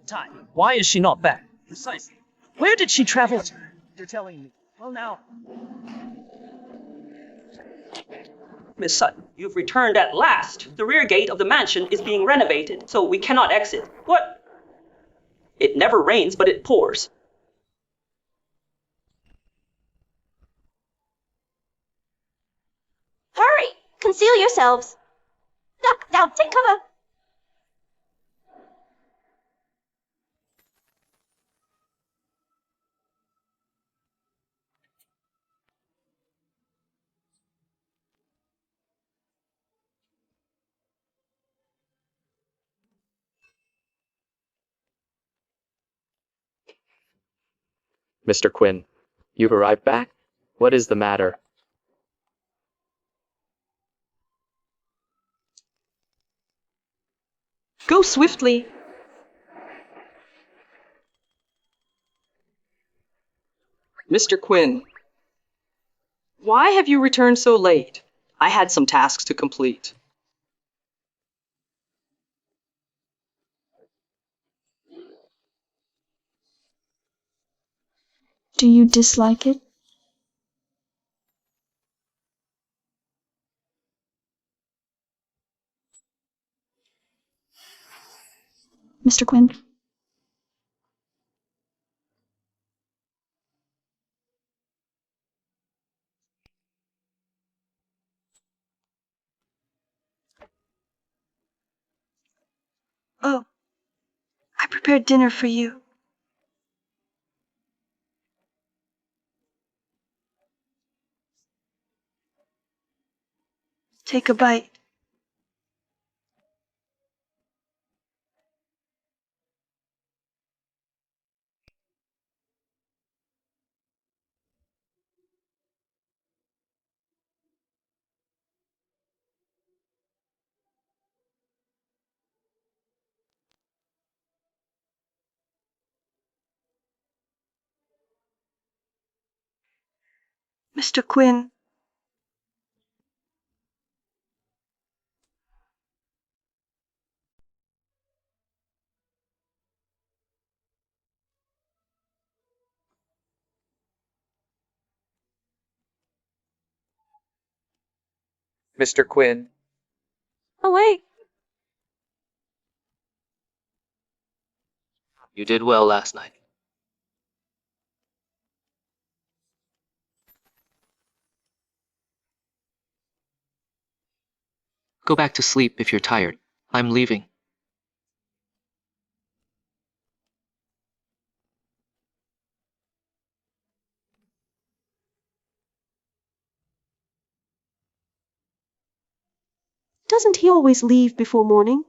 time. Why is she not back? Precisely. Where did she travel to? You're telling me. Well, now. Miss Sutton, you've returned at last. The rear gate of the mansion is being renovated, so we cannot exit. What? It never rains, but it pours. Hurry! Conceal yourselves! Duck, now take cover! Mr. Quinn, you've arrived back? What is the matter? Go swiftly. Mr. Quinn, why have you returned so late? I had some tasks to complete. Do you dislike it? Mr. Quinn? Oh, I prepared dinner for you. Take a bite. Mr. Quinn. Mr. Quinn? Oh, wait. You did well last night. Go back to sleep if you're tired. I'm leaving. Doesn't he always leave before morning?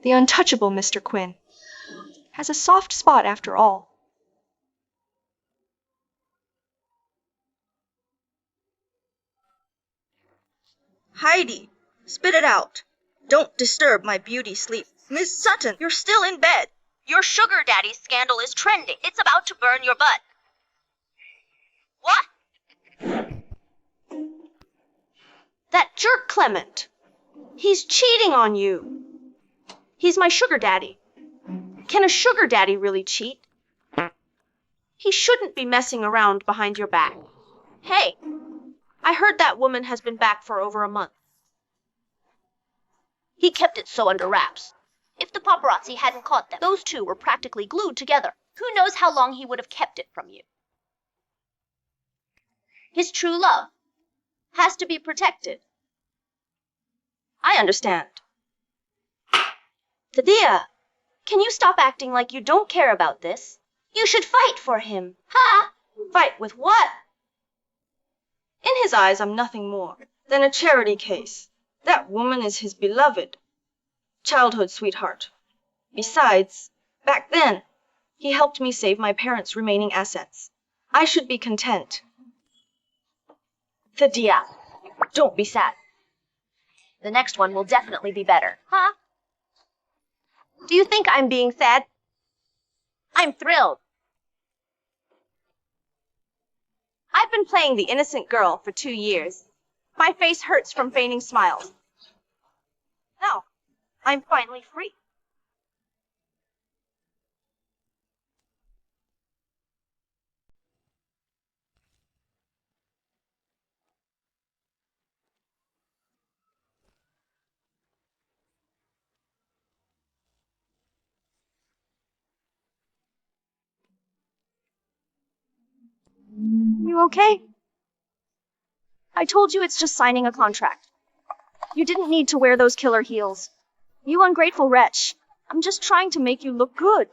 The untouchable Mr. Quinn has a soft spot after all. Heidi, spit it out. Don't disturb my beauty sleep. Miss Sutton, you're still in bed. Your sugar daddy scandal is trending. It's about to burn your butt. What? That jerk Clement. He's cheating on you. He's my sugar daddy. Can a sugar daddy really cheat? He shouldn't be messing around behind your back. Hey, I heard that woman has been back for over a month. He kept it so under wraps. If the paparazzi hadn't caught them, those two were practically glued together. Who knows how long he would have kept it from you? His true love has to be protected. I understand. Thaddeus, can you stop acting like you don't care about this? You should fight for him. Ha! Fight with what? In his eyes, I'm nothing more than a charity case. That woman is his beloved childhood sweetheart. Besides, back then, he helped me save my parents' remaining assets. I should be content. Thaddeus, don't be sad. The next one will definitely be better. Huh? Do you think I'm being sad? I'm thrilled. I've been playing the innocent girl for 2 years. My face hurts from feigning smiles. Now, I'm finally free. You okay? I told you it's just signing a contract. You didn't need to wear those killer heels. You ungrateful wretch. I'm just trying to make you look good.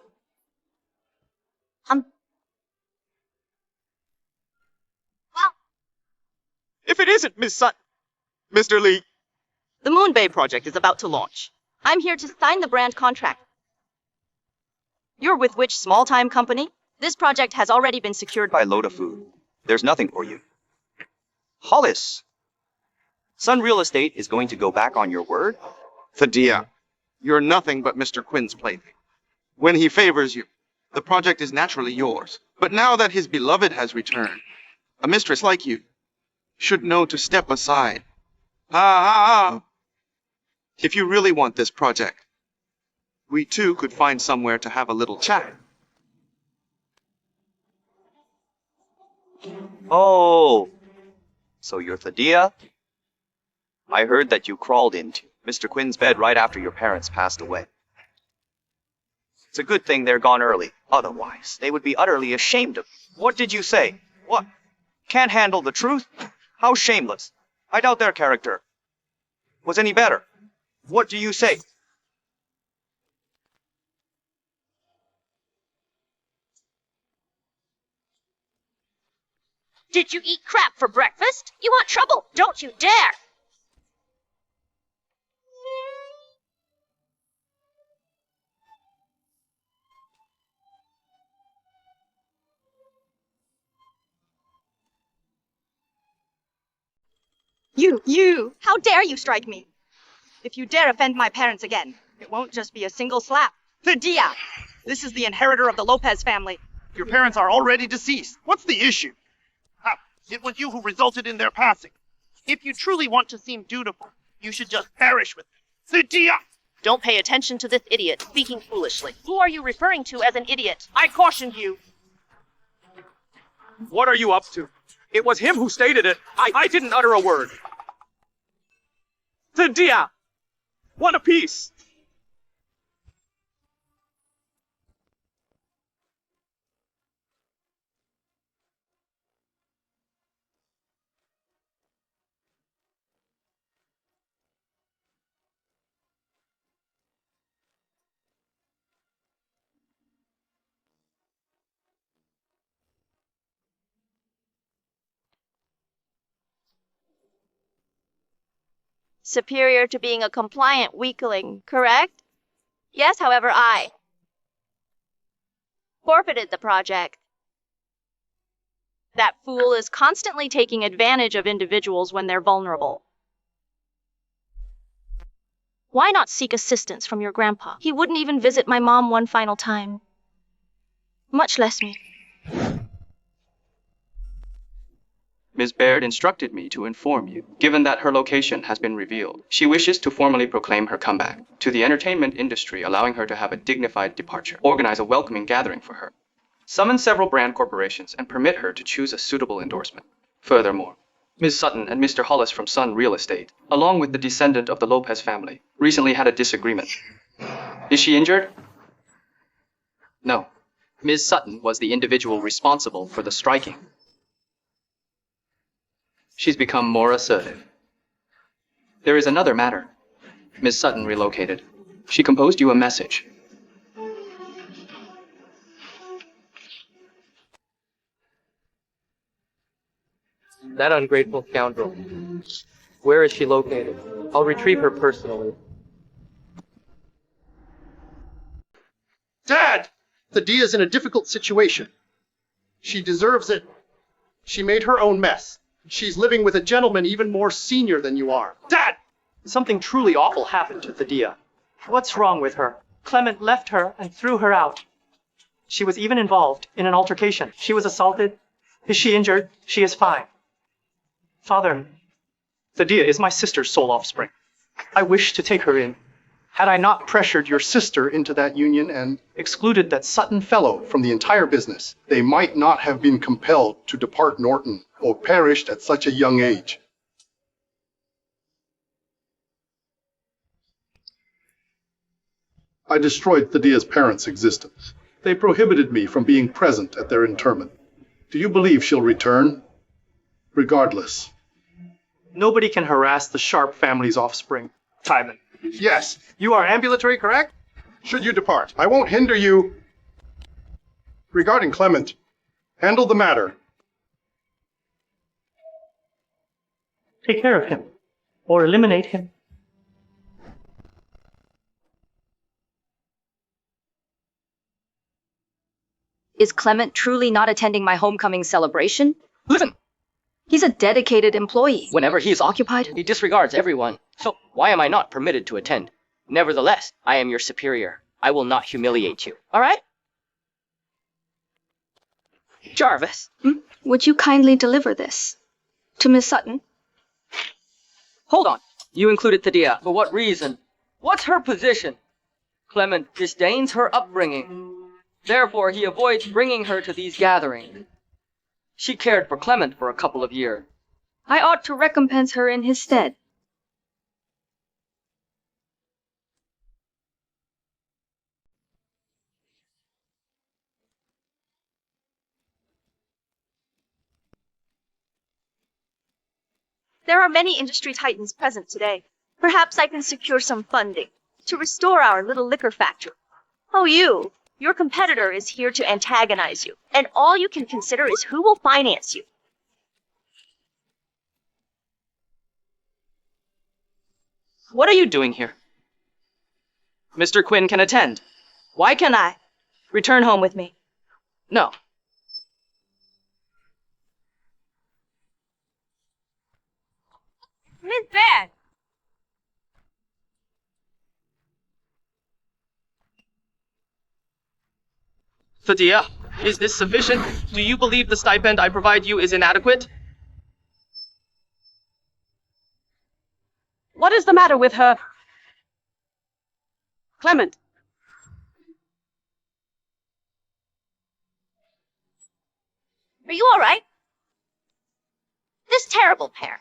If it isn't Miss Sutton, Mr. Lee. The Moon Bay project is about to launch. I'm here to sign the brand contract. You're with which small-time company? This project has already been secured By load of food. There's nothing for you. Hollis! Sun Real Estate is going to go back on your word? Thaddeus, you're nothing but Mr. Quinn's plaything. When he favors you, the project is naturally yours. But now that his beloved has returned, a mistress like you should know to step aside. If you really want this project, we too could find somewhere to have a little chat. Oh, so you're Thaddeus? I heard that you crawled into Mr. Quinn's bed right after your parents passed away. It's a good thing they're gone early. Otherwise, they would be utterly ashamed of you. What did you say? What? Can't handle the truth? How shameless. I doubt their character was any better. What do you say? Did you eat crap for breakfast? You want trouble? Don't you dare! You! How dare you strike me? If you dare offend my parents again, it won't just be a single slap. Thaddeus! This is the inheritor of the Lopez family. Your parents are already deceased. What's the issue? It was you who resulted in their passing. If you truly want to seem dutiful, you should just perish with them. Thaddeus! Don't pay attention to this idiot speaking foolishly. Who are you referring to as an idiot? I cautioned you. What are you up to? It was him who stated it. I didn't utter a word. Thaddeus! One apiece! superior to being a compliant weakling, correct? Yes, however, I forfeited the project. That fool is constantly taking advantage of individuals when they're vulnerable. Why not seek assistance from your grandpa? He wouldn't even visit my mom one final time, much less me. Ms. Baird instructed me to inform you, given that her location has been revealed. She wishes to formally proclaim her comeback to the entertainment industry, allowing her to have a dignified departure. Organize a welcoming gathering for her. Summon several brand corporations and permit her to choose a suitable endorsement. Furthermore, Ms. Sutton and Mr. Hollis from Sun Real Estate, along with the descendant of the Lopez family, recently had a disagreement. Is she injured? No. Ms. Sutton was the individual responsible for the striking. She's become more assertive. There is another matter. Ms. Sutton relocated. She composed you a message. That ungrateful scoundrel. Where is she located? I'll retrieve her personally. Dad! Thaddeus in a difficult situation. She deserves it. She made her own mess. She's living with a gentleman even more senior than you are. Dad! Something truly awful happened to Thaddeus. What's wrong with her? Clement left her and threw her out. She was even involved in an altercation. She was assaulted. Is she injured? She is fine. Father, Thaddeus is my sister's sole offspring. I wish to take her in. Had I not pressured your sister into that union and excluded that Sutton fellow from the entire business, they might not have been compelled to depart Norton or perished at such a young age. I destroyed Thadia's parents' existence. They prohibited me from being present at their interment. Do you believe she'll return? Regardless. Nobody can harass the Sharp family's offspring. Timon. Yes. You are ambulatory, correct? Should you depart, I won't hinder you. Regarding Clement, handle the matter. Take care of him, or eliminate him. Is Clement truly not attending my homecoming celebration? Listen! He's a dedicated employee. Whenever he is occupied, he disregards everyone. So why am I not permitted to attend? Nevertheless, I am your superior. I will not humiliate you. All right? Jarvis. Would you kindly deliver this to Miss Sutton? Hold on. You included Thadia. For what reason? What's her position? Clement disdains her upbringing. Therefore, he avoids bringing her to these gatherings. She cared for Clement for a couple of years. I ought to recompense her in his stead. There are many industry titans present today. Perhaps I can secure some funding to restore our little liquor factory. Oh, your competitor is here to antagonize you, and all you can consider is who will finance you. What are you doing here? Mr. Quinn can attend. Why can't I? Return home with me. No. Miss Bad. Thadia, is this sufficient? Do you believe the stipend I provide you is inadequate? What is the matter with her? Clement. Are you all right? This terrible pair.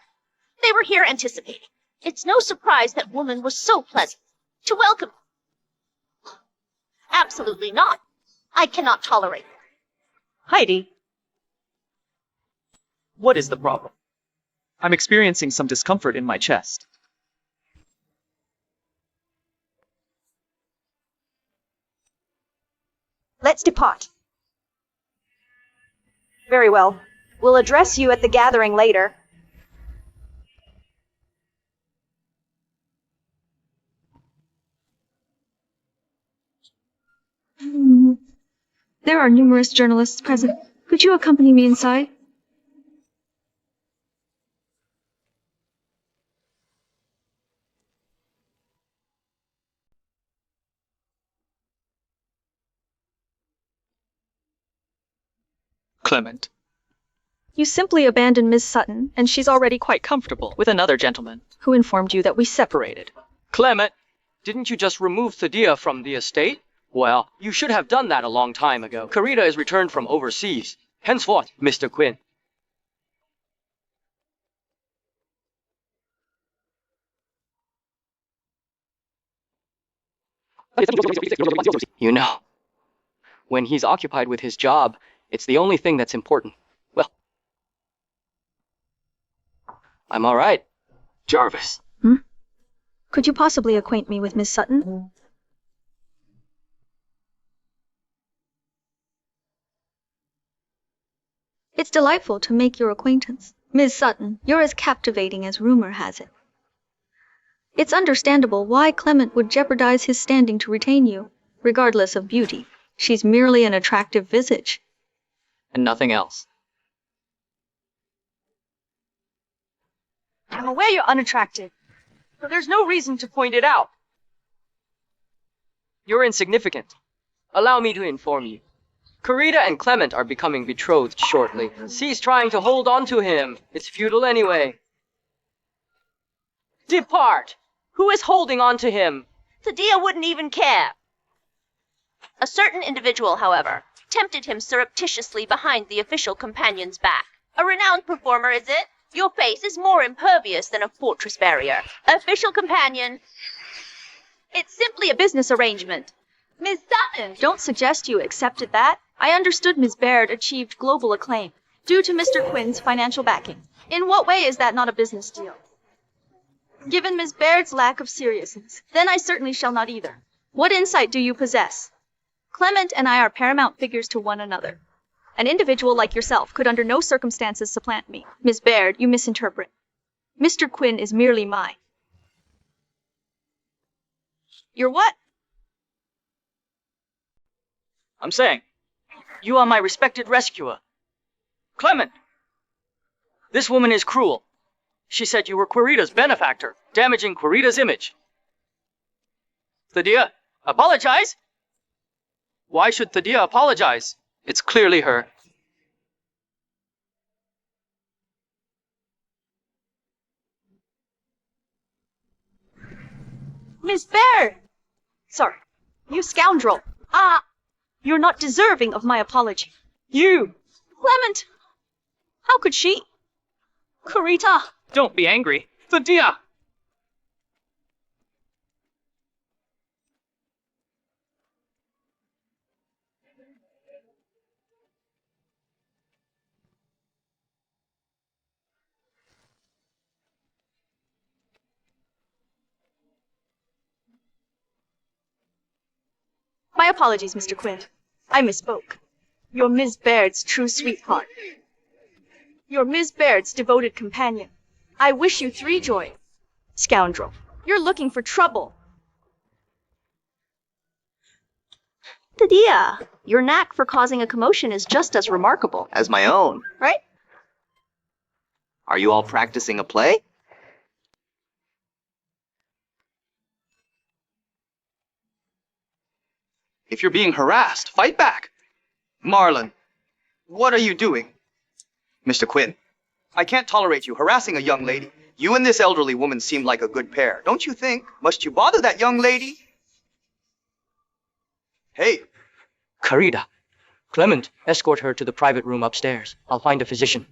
They were here anticipating. It's no surprise that woman was so pleasant to welcome. Absolutely not. I cannot tolerate it. Heidi. What is the problem? I'm experiencing some discomfort in my chest. Let's depart. Very well. We'll address you at the gathering later. There are numerous journalists present. Could you accompany me inside? Clement. You simply abandoned Miss Sutton, and she's already quite Comfortable with another gentleman. Who informed you that we separated? Clement, didn't you just remove Thadia from the estate? Well, you should have done that a long time ago. Karita is returned from overseas. Henceforth, Mr. Quinn. You know, when he's occupied with his job, it's the only thing that's important. Well, I'm all right, Jarvis. Could you possibly acquaint me with Miss Sutton? It's delightful to make your acquaintance. Miss Sutton, you're as captivating as rumor has it. It's understandable why Clement would jeopardize his standing to retain you, regardless of beauty. She's merely an attractive visage. And nothing else. I'm aware you're unattractive, but there's no reason to point it out. You're insignificant. Allow me to inform you. Karita and Clement are becoming betrothed shortly. Cease trying to hold on to him. It's futile anyway. Depart! Who is holding on to him? Thaddeus wouldn't even care. A certain individual, however, tempted him surreptitiously behind the official companion's back. A renowned performer, is it? Your face is more impervious than a fortress barrier. Official companion. It's simply a business arrangement. Miss Sutton! Don't suggest you accepted that. I understood Miss Baird achieved global acclaim due to Mr. Quinn's financial backing. In what way is that not a business deal? Given Miss Baird's lack of seriousness, then I certainly shall not either. What insight do you possess? Clement and I are paramount figures to one another. An individual like yourself could under no circumstances supplant me. Miss Baird, you misinterpret. Mr. Quinn is merely my... Your what? I'm saying, you are my respected rescuer. Clement! This woman is cruel. She said you were Querita's benefactor, damaging Querita's image. Thaddeus, apologize? Why should Thaddeus apologize? It's clearly her. Miss Baird! Sorry, you scoundrel. You're not deserving of my apology. You! Clement! How could she? Querita! Don't be angry. Thaddeus! My apologies, Mr. Quinn. I misspoke. You're Miss Baird's true sweetheart. You're Miss Baird's devoted companion. I wish you 3 joy. Scoundrel, you're looking for trouble. Thaddeus, your knack for causing a commotion is just as remarkable. As my own. Right? Are you all practicing a play? If you're being harassed, fight back. Marlon, what are you doing? Mr. Quinn, I can't tolerate you harassing a young lady. You and this elderly woman seem like a good pair, don't you think? Must you bother that young lady? Hey. Querita. Clement, escort her to the private room upstairs. I'll find a physician.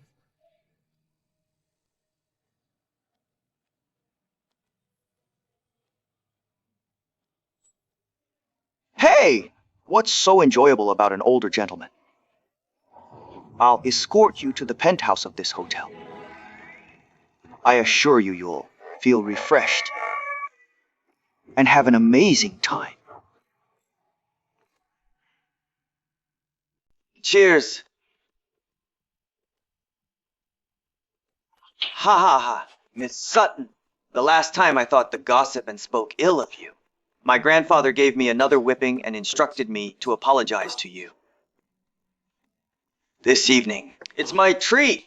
Hey! What's so enjoyable about an older gentleman? I'll escort you to the penthouse of this hotel. I assure you you'll feel refreshed and have an amazing time. Cheers. Ha ha ha, Miss Sutton. The last time I thought the gossip and spoke ill of you. My grandfather gave me another whipping and instructed me to apologize to you. This evening, it's my treat.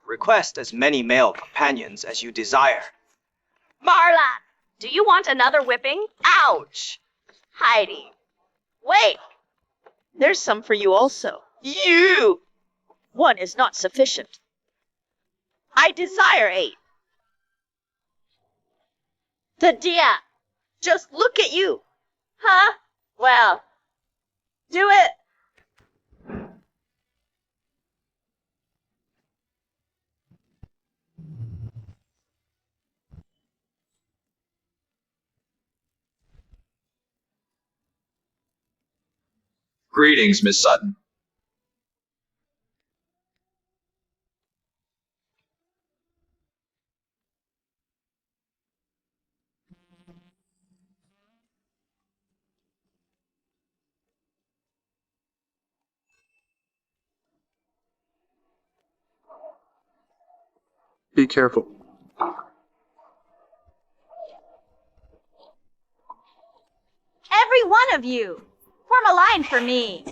Request as many male companions as you desire. Marla, do you want another whipping? Ouch! Heidi, wait. There's some for you also. You! One is not sufficient. I desire 8. Thaddeus, Just look at you. huh? Well, Do it. Greetings, Miss Sutton. Be careful. Every one of you, form a line for me.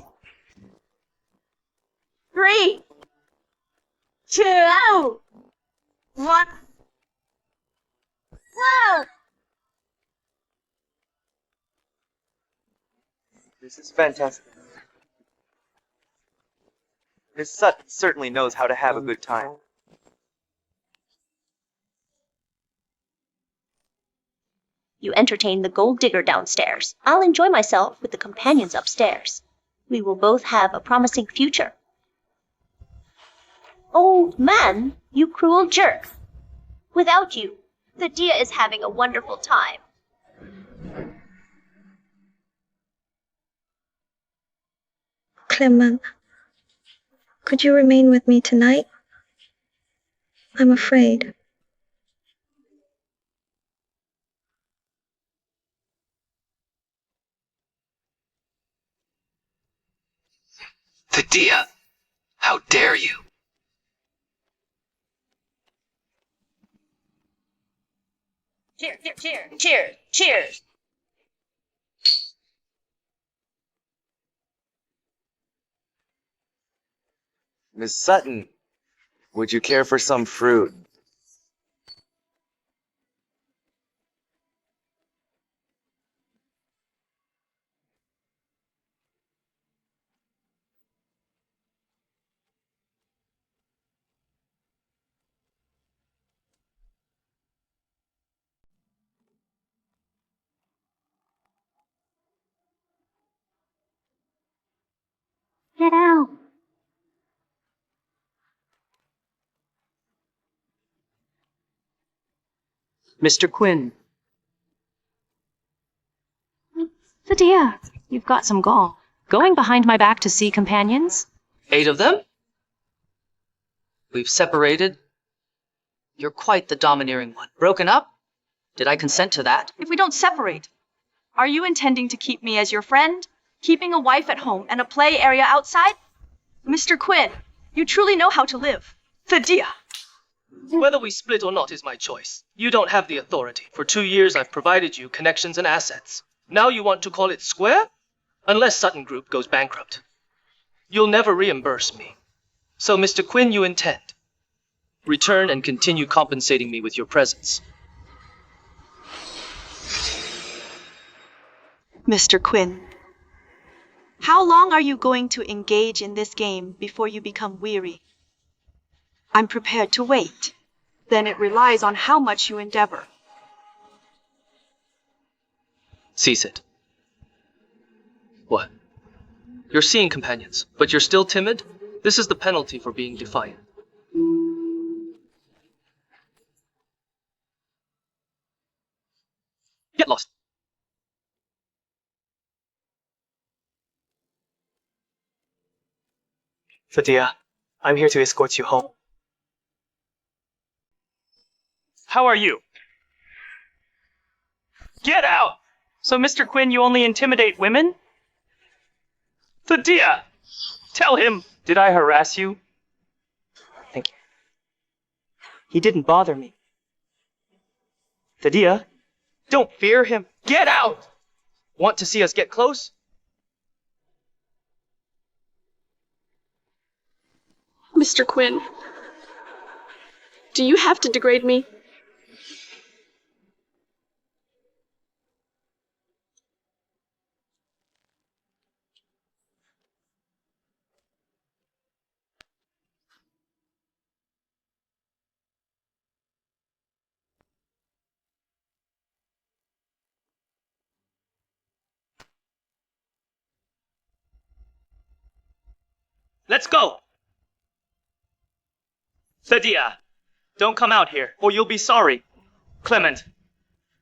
3, 2, 1. Whoa! This is fantastic. Miss Sutton certainly knows how to have a good time. You entertain the gold digger downstairs. I'll enjoy myself with the companions upstairs. We will both have a promising future. Old man, you cruel jerk. Without you, the Dia is having a wonderful time. Clement, could you remain with me tonight? I'm afraid. The Dia! How dare you! Cheers, cheers, cheers, cheers. Miss Sutton, would you care for some fruit? Get out. Mr. Quinn. The Dia, you've got some gall. Going behind my back to see companions? 8 of them? We've separated. You're quite the domineering one. Broken up? Did I consent to that? If we don't separate, are you intending to keep me as your friend? Keeping a wife at home and a play area outside? Mr. Quinn, you truly know how to live. The Dia. Whether we split or not is my choice. You don't have the authority. For 2 years I've provided you connections and assets. Now you want to call it square? Unless Sutton Group goes bankrupt. You'll never reimburse me. So, Mr. Quinn, you intend. Return and continue compensating me with your presence. Mr. Quinn, how long are you going to engage in this game before you become weary? I'm prepared to wait. Then it relies on how much you endeavor. Cease it. What? You're seeing companions, but you're still timid? This is the penalty for being defiant. Get lost. Fadia, I'm here to escort you home. How are you? Get out! So, Mr. Quinn, you only intimidate women? Fadia! Tell him! Did I harass you? Thank you. He didn't bother me. Fadia, don't fear him. Get out! Want to see us get close? Mr. Quinn, do you have to degrade me? Let's go! Fadia, don't come out here, or you'll be sorry. Clement,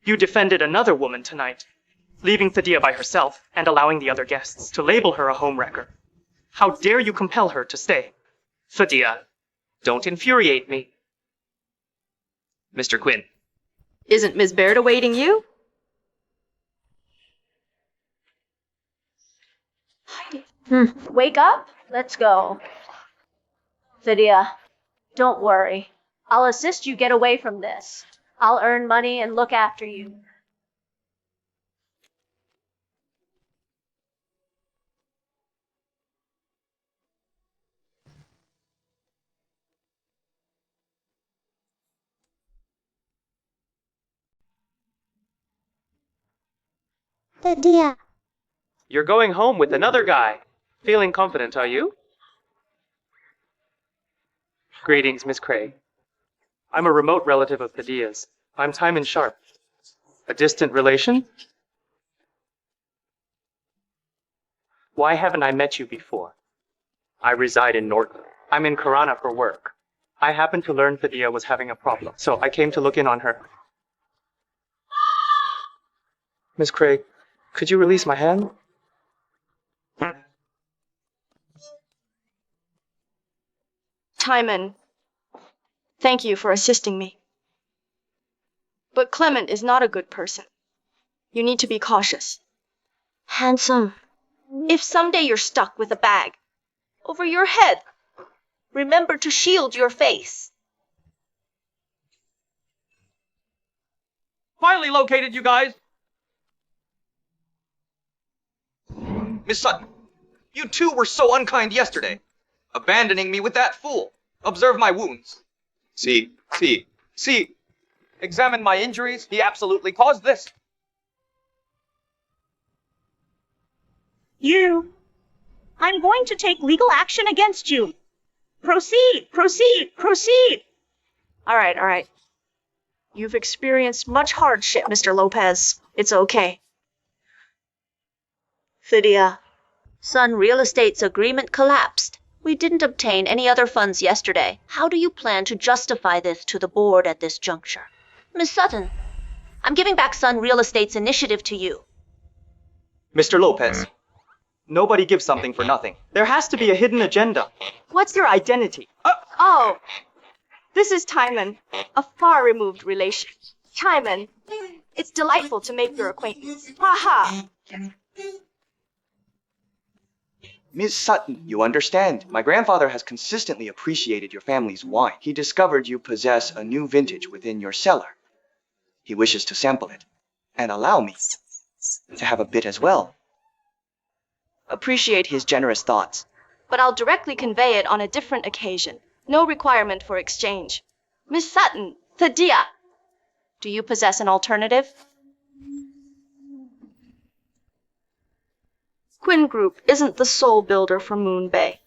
you defended another woman tonight, leaving Fadia by herself and allowing the other guests to label her a homewrecker. How dare you compel her to stay? Fadia, don't infuriate me. Mr. Quinn. Isn't Miss Baird awaiting you? Wake up. Let's go. Lydia, don't worry. I'll assist you get away from this. I'll earn money and look after you. Lydia. You're going home with another guy. Feeling confident, are you? Greetings, Miss Craig. I'm a remote relative of Fadia's. I'm Timon Sharp. A distant relation? Why haven't I met you before? I reside in Norton. I'm in Karana for work. I happened to learn Thaddeus was having a problem, so I came to look in on her. Miss Craig, could you release my hand? Timon, thank you for assisting me. But Clement is not a good person. You need to be cautious. Handsome. If someday you're stuck with a bag over your head, Remember to shield your face. Finally located, you guys! Miss Sutton, you two were so unkind yesterday, abandoning me with that fool. Observe my wounds. See. Examine my injuries. He absolutely caused this. You. I'm going to take legal action against you. Proceed. all right. You've experienced much hardship, Mr. Lopez. It's okay. Thaddeus. Sun Real Estate's agreement collapsed. We didn't obtain any other funds yesterday. How do you plan to justify this to the board at this juncture? Miss Sutton, I'm giving back Sun Real Estate's initiative to you. Mr. Lopez, nobody gives something for nothing. There has to be a hidden agenda. What's your identity? Oh, this is Timon, a far-removed relation. Timon, it's delightful to make your acquaintance. Ha ha! Miss Sutton, you understand. My grandfather has consistently appreciated your family's wine. He discovered you possess a new vintage within your cellar. He wishes to sample it and allow me to have a bit as well. Appreciate his generous thoughts. But I'll directly convey it on a different occasion. No requirement for exchange. Miss Sutton, Thaddeus. Do you possess an alternative? Quinn Group isn't the sole builder for Moon Bay.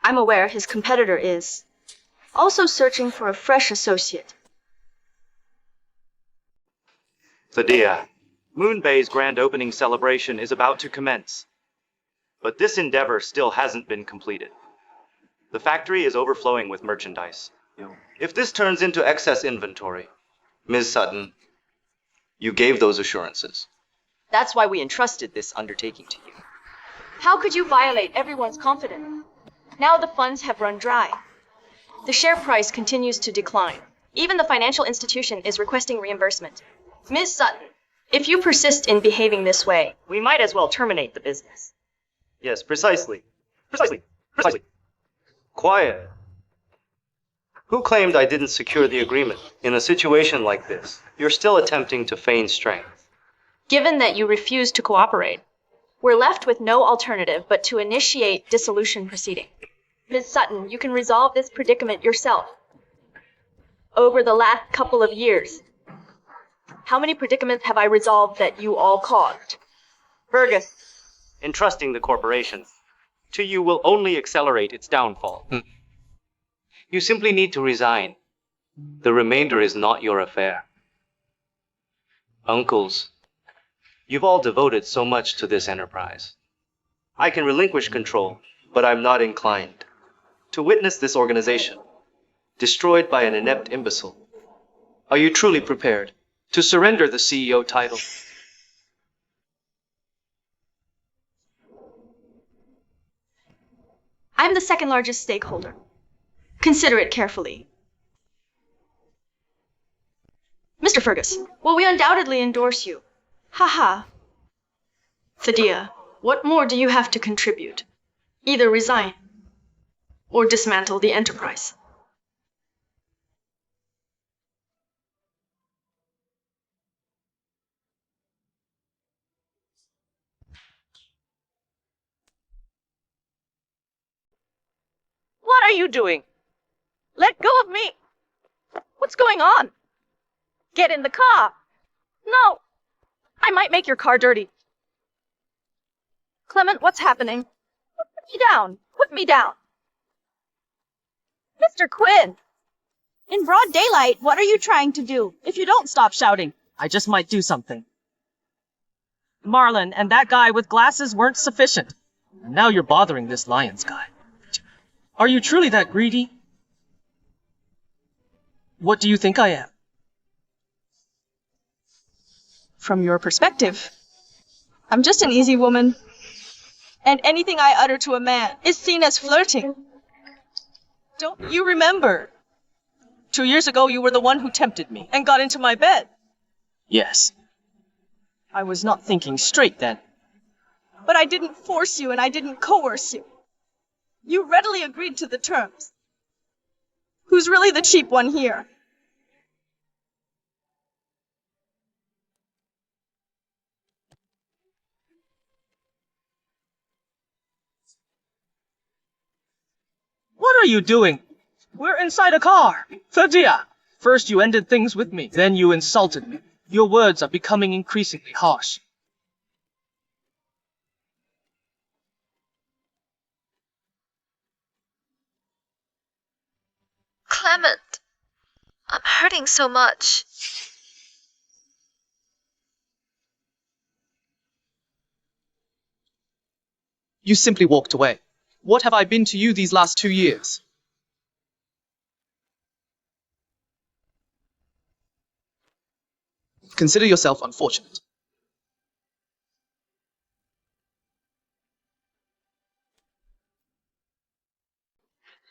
I'm aware his competitor is. Also searching for a fresh associate. Thaddeus, Moon Bay's grand opening celebration is about to commence. But this endeavor still hasn't been completed. The factory is overflowing with merchandise. If this turns into excess inventory, Ms. Sutton, you gave those assurances. That's why we entrusted this undertaking to you. How could you violate everyone's confidence? Now the funds have run dry. The share price continues to decline. Even the financial institution is requesting reimbursement. Ms. Sutton, if you persist in behaving this way, We might as well terminate the business. Yes, precisely. Quiet. Who claimed I didn't secure the agreement? In a situation like this, you're still attempting to feign strength. given that you refuse to cooperate, we're left with no alternative but to initiate dissolution proceeding. Ms. Sutton, you can resolve this predicament yourself. Over the last couple of years, how many predicaments have I resolved that you all caused? Fergus, entrusting the corporation to you will only accelerate its downfall. You simply need to resign. The remainder is not your affair. Uncles, you've all devoted so much to this enterprise. I can relinquish control, but I'm not inclined to witness this organization destroyed by an inept imbecile. Are you truly prepared to surrender the CEO title? I'm the second largest stakeholder. Consider it carefully. Mr. Fergus, well, we undoubtedly endorse you. Haha. Thaddeus, what more do you have to contribute? Either resign or dismantle the enterprise. What are you doing? Let go of me! What's going on? Get in the car! No! I might make your car dirty. Clement, what's happening? Put me down! Put me down! Mr. Quinn! In broad daylight, what are you trying to do? If you don't stop shouting, I just might do something. Marlon and that guy with glasses weren't sufficient. And now you're bothering this Lyons guy. Are you truly that greedy? What do you think I am? From your perspective, I'm just an easy woman. And anything I utter to a man is seen as flirting. Don't you remember? 2 years ago, you were the one who tempted me and got into my bed. Yes. I was not thinking straight then. But I didn't force you and I didn't coerce you. You readily agreed to the terms. Who's really the cheap one here? What are you doing? We're inside a car. Thadia! First you ended things with me, then you insulted me. Your words are becoming increasingly harsh. Clement, I'm hurting so much. You simply walked away. What have I been to you these last 2 years? Consider yourself unfortunate.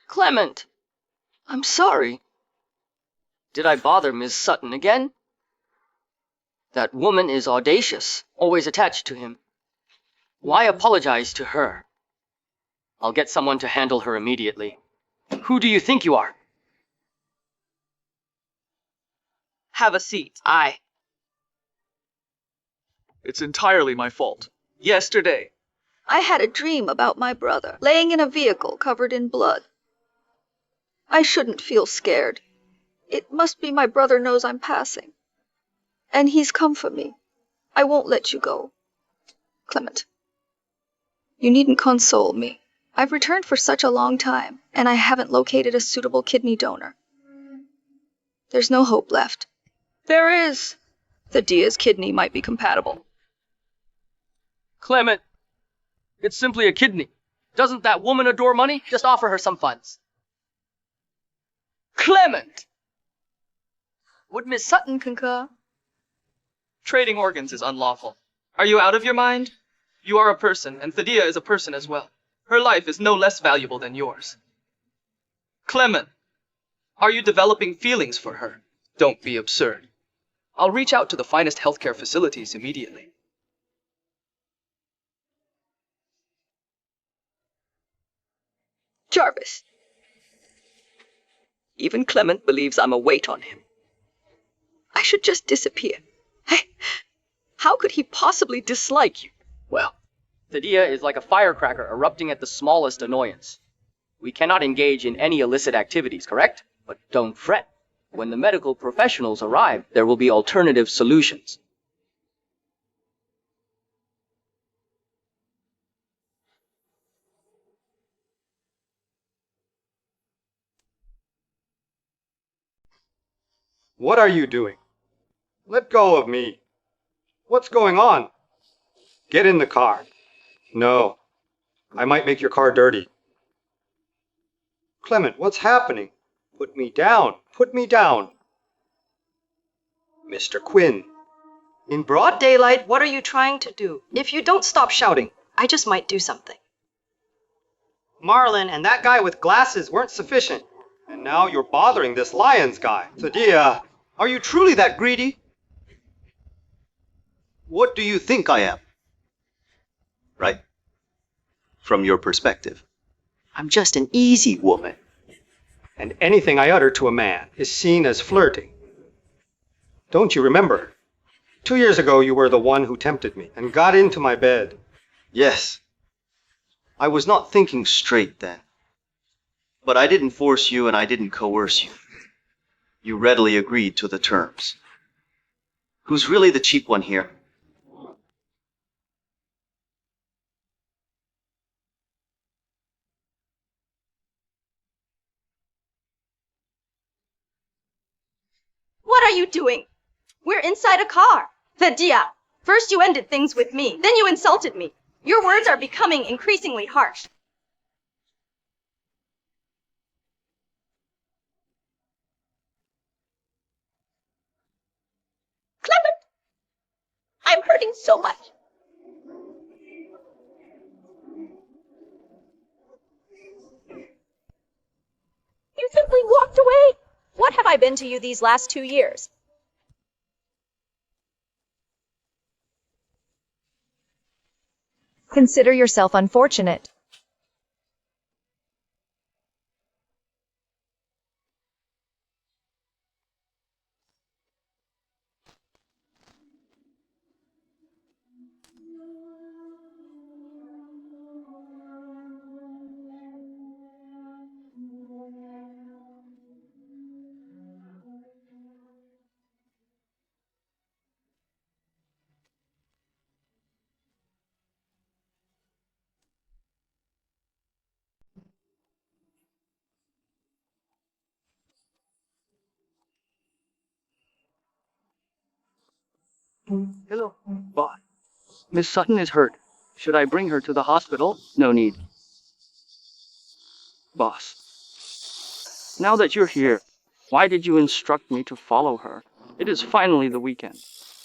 Clement! I'm sorry. Did I bother Miss Sutton again? That woman is audacious, always attached to him. Why apologize to her? I'll get someone to handle her immediately. Who do you think you are? Have a seat. It's entirely my fault. Yesterday, I had a dream about my brother, laying in a vehicle covered in blood. I shouldn't feel scared. It must be my brother knows I'm passing. And he's come for me. I won't let you go. Clement, you needn't console me. I've returned for such a long time, and I haven't located a suitable kidney donor. There's no hope left. There is. Thadia's kidney might be compatible. Clement, it's simply a kidney. Doesn't that woman adore money? Just offer her some funds. Clement! Would Miss Sutton concur? Trading organs is unlawful. Are you out of your mind? You are a person, and Thadia is a person as well. Her life is no less valuable than yours. Clement, are you developing feelings for her? Don't be absurd. I'll reach out to the finest healthcare facilities immediately. Jarvis. Even Clement believes I'm a weight on him. I should just disappear. How could he possibly dislike you? Well, Thadia is like a firecracker erupting at the smallest annoyance. We cannot engage in any illicit activities, correct? But don't fret. When the medical professionals arrive, there will be alternative solutions. What are you doing? Let go of me. What's going on? Get in the car. No, I might make your car dirty. Clement, what's happening? Put me down. Put me down. Mr. Quinn. In broad daylight, what are you trying to do? If you don't stop shouting, I just might do something. Marlon and that guy with glasses weren't sufficient. And now you're bothering this Lyons guy. Thadia, are you truly that greedy? What do you think I am? Right? From your perspective. I'm just an easy woman. And anything I utter to a man is seen as flirting. Don't you remember? 2 years ago you were the one who tempted me and got into my bed. Yes. I was not thinking straight then. But I didn't force you and I didn't coerce you. You readily agreed to the terms. Who's really the cheap one here? What are you doing? We're inside a car. Thaddeus, first you ended things with me, then you insulted me. Your words are becoming increasingly harsh. Clement! I'm hurting so much. You simply walked away. What have I been to you these last 2 years? Consider yourself unfortunate. Hello. Boss. Miss Sutton is hurt. Should I bring her to the hospital? No need. Boss. Now that you're here, why did you instruct me to follow her? It is finally the weekend.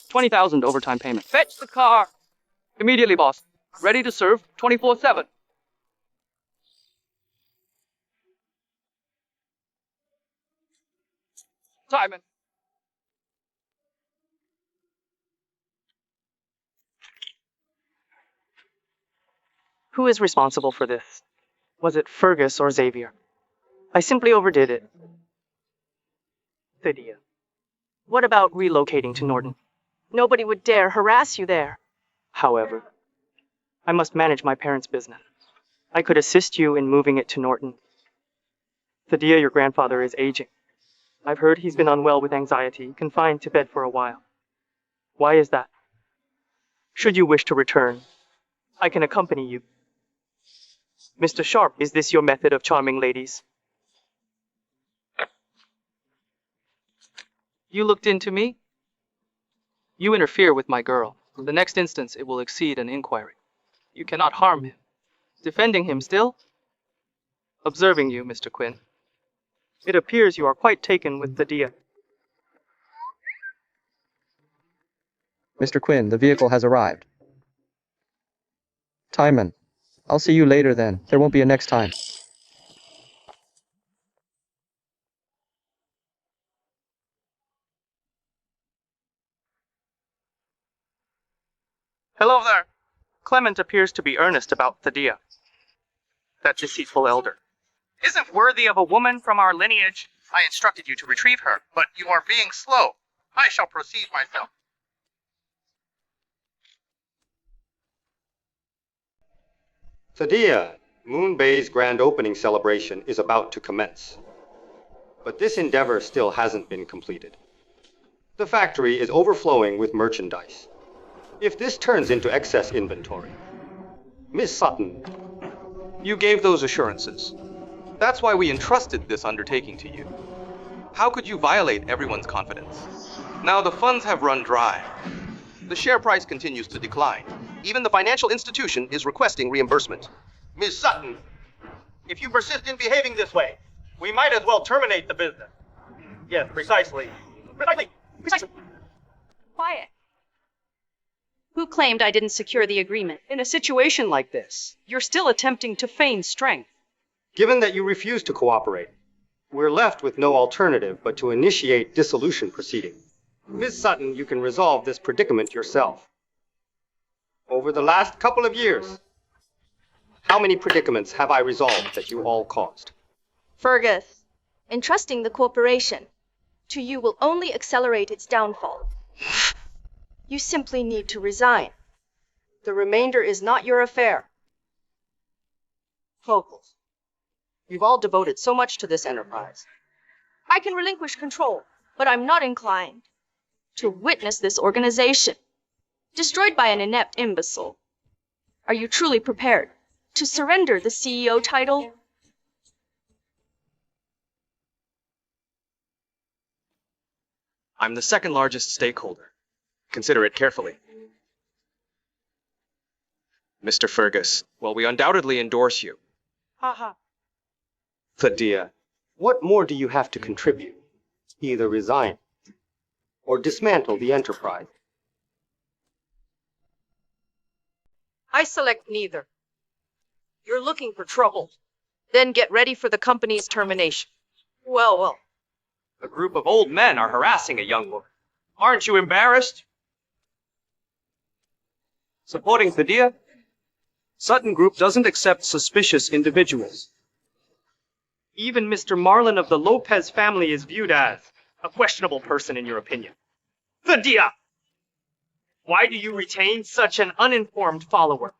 20,000 overtime payment. Fetch the car! Immediately, boss. Ready to serve 24/7. Simon. Who is responsible for this? Was it Fergus or Xavier? I simply overdid it. Thaddeus. What about relocating to Norton? Nobody would dare harass you there. However, I must manage my parents' business. I could assist you in moving it to Norton. Thaddeus, your grandfather, is aging. I've heard he's been unwell with anxiety, confined to bed for a while. Why is that? Should you wish to return, I can accompany you. Mr. Sharp, is this your method of charming ladies? You looked into me? You interfere with my girl. In the next instance, it will exceed an inquiry. You cannot harm him. Defending him still? Observing you, Mr. Quinn. It appears you are quite taken with Thaddeus. Mr. Quinn, the vehicle has arrived. Timon, I'll see you later then. There won't be a next time. Hello there. Clement appears to be earnest about Thaddeus. That deceitful elder. Isn't worthy of a woman from our lineage. I instructed you to retrieve her, but you are being slow. I shall proceed myself. Thaddeus, Moon Bay's grand opening celebration is about to commence. But this endeavor still hasn't been completed. The factory is overflowing with merchandise. If this turns into excess inventory, Miss Sutton... You gave those assurances. That's why we entrusted this undertaking to you. How could you violate everyone's confidence? Now the funds have run dry. The share price continues to decline. Even the financial institution is requesting reimbursement. Miss Sutton, if you persist in behaving this way, we might as well terminate the business. Yes, precisely. Precisely. Quiet. Who claimed I didn't secure the agreement? In a situation like this, you're still attempting to feign strength. Given that you refuse to cooperate, we're left with no alternative but to initiate dissolution proceedings. Miss Sutton, you can resolve this predicament yourself. Over the last couple of years, how many predicaments have I resolved that you all caused? Fergus, entrusting the corporation to you will only accelerate its downfall. You simply need to resign. The remainder is not your affair. Locals, you've all devoted so much to this enterprise. I can relinquish control, but I'm not inclined to witness this organization destroyed by an inept imbecile. Are you truly prepared to surrender the CEO title? I'm the second largest stakeholder. Consider it carefully. Mr. Fergus, while we undoubtedly endorse you, Haha. Thaddeus, what more do you have to contribute? Either resign or dismantle the enterprise. I select neither. You're looking for trouble. Then get ready for the company's termination. Well. a group of old men are harassing a young woman. Aren't you embarrassed? Supporting Thaddeus? Sutton Group doesn't accept suspicious individuals. Even Mr. Marlin of the Lopez family is viewed as a questionable person in your opinion. Thaddeus! Why do you retain such an uninformed follower?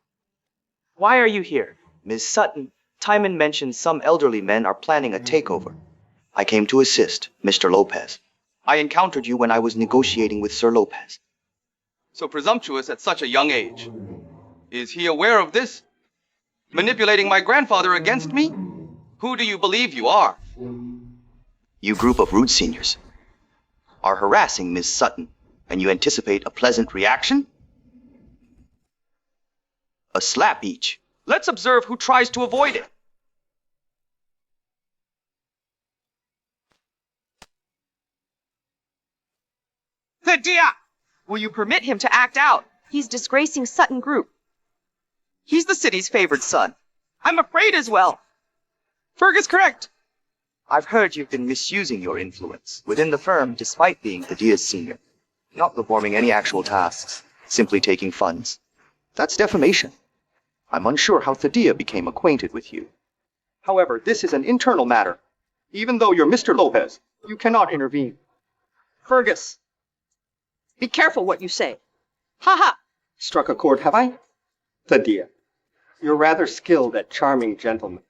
Why are you here? Ms. Sutton, Timon mentioned some elderly men are planning a takeover. I came to assist, Mr. Lopez. I encountered you when I was negotiating with Sir Lopez. So presumptuous at such a young age. Is he aware of this? Manipulating my grandfather against me? Who do you believe you are? You group of rude seniors are harassing Ms. Sutton, and you anticipate a pleasant reaction? A slap each. Let's observe who tries to avoid it. Thaddeus! Will you permit him to act out? He's disgracing Sutton Group. He's the city's favored son. I'm afraid as well. Fergus correct. I've heard you've been misusing your influence within the firm despite being Thaddeus Sr., not performing any actual tasks, simply taking funds. That's defamation. I'm unsure how Thaddeus became acquainted with you. However, this is an internal matter. Even though you're Mr. Lopez, you cannot intervene. Fergus, be careful what you say. Ha ha! Struck a chord, have I? Thaddeus, you're rather skilled at charming gentlemen.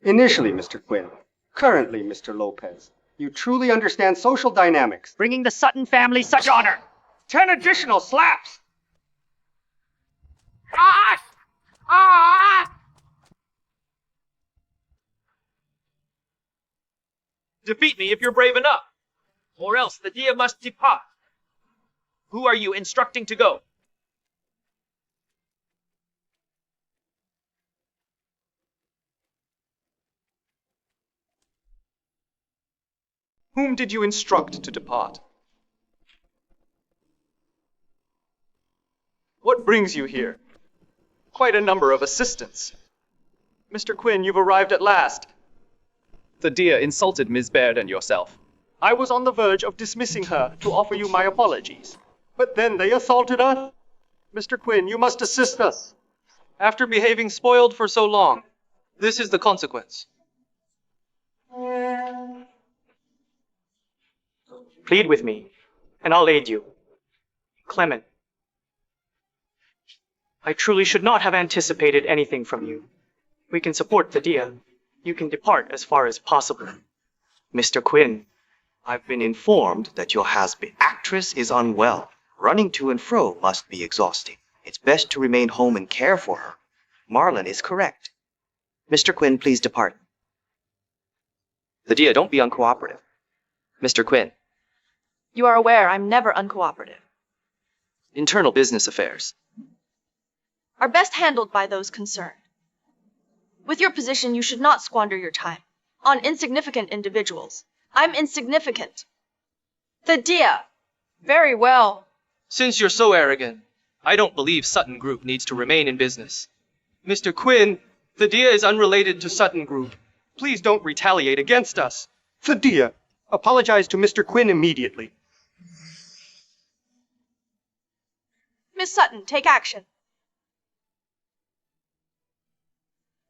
Initially, Mr. Quinn. Currently, Mr. Lopez. You truly understand social dynamics. Bringing the Sutton family such honor. 10 additional slaps. Ah! Ah! Defeat me if you're brave enough, or else the Dia must depart. Who are you instructing to go? Whom did you instruct to depart? What brings you here? Quite a number of assistants. Mr. Quinn, you've arrived at last. Thaddeus insulted Miss Baird and yourself. I was on the verge of dismissing her to offer you my apologies. But then they assaulted us. Mr. Quinn, you must assist us. After behaving spoiled for so long, this is the consequence. Plead with me, and I'll aid you. Clement, I truly should not have anticipated anything from you. We can support Thaddeus. You can depart as far as possible. Mr. Quinn, I've been informed that your has-been actress is unwell. Running to and fro must be exhausting. It's best to remain home and care for her. Marlin is correct. Mr. Quinn, please depart. Thaddeus, don't be uncooperative. Mr. Quinn. You are aware I'm never uncooperative. Internal business affairs are best handled by those concerned. With your position, you should not squander your time on insignificant individuals. I'm insignificant. Thaddeus. Very well. Since you're so arrogant, I don't believe Sutton Group needs to remain in business. Mr. Quinn, Thaddeus is unrelated to Sutton Group. Please don't retaliate against us. Thaddeus, apologize to Mr. Quinn immediately. Miss Sutton, take action.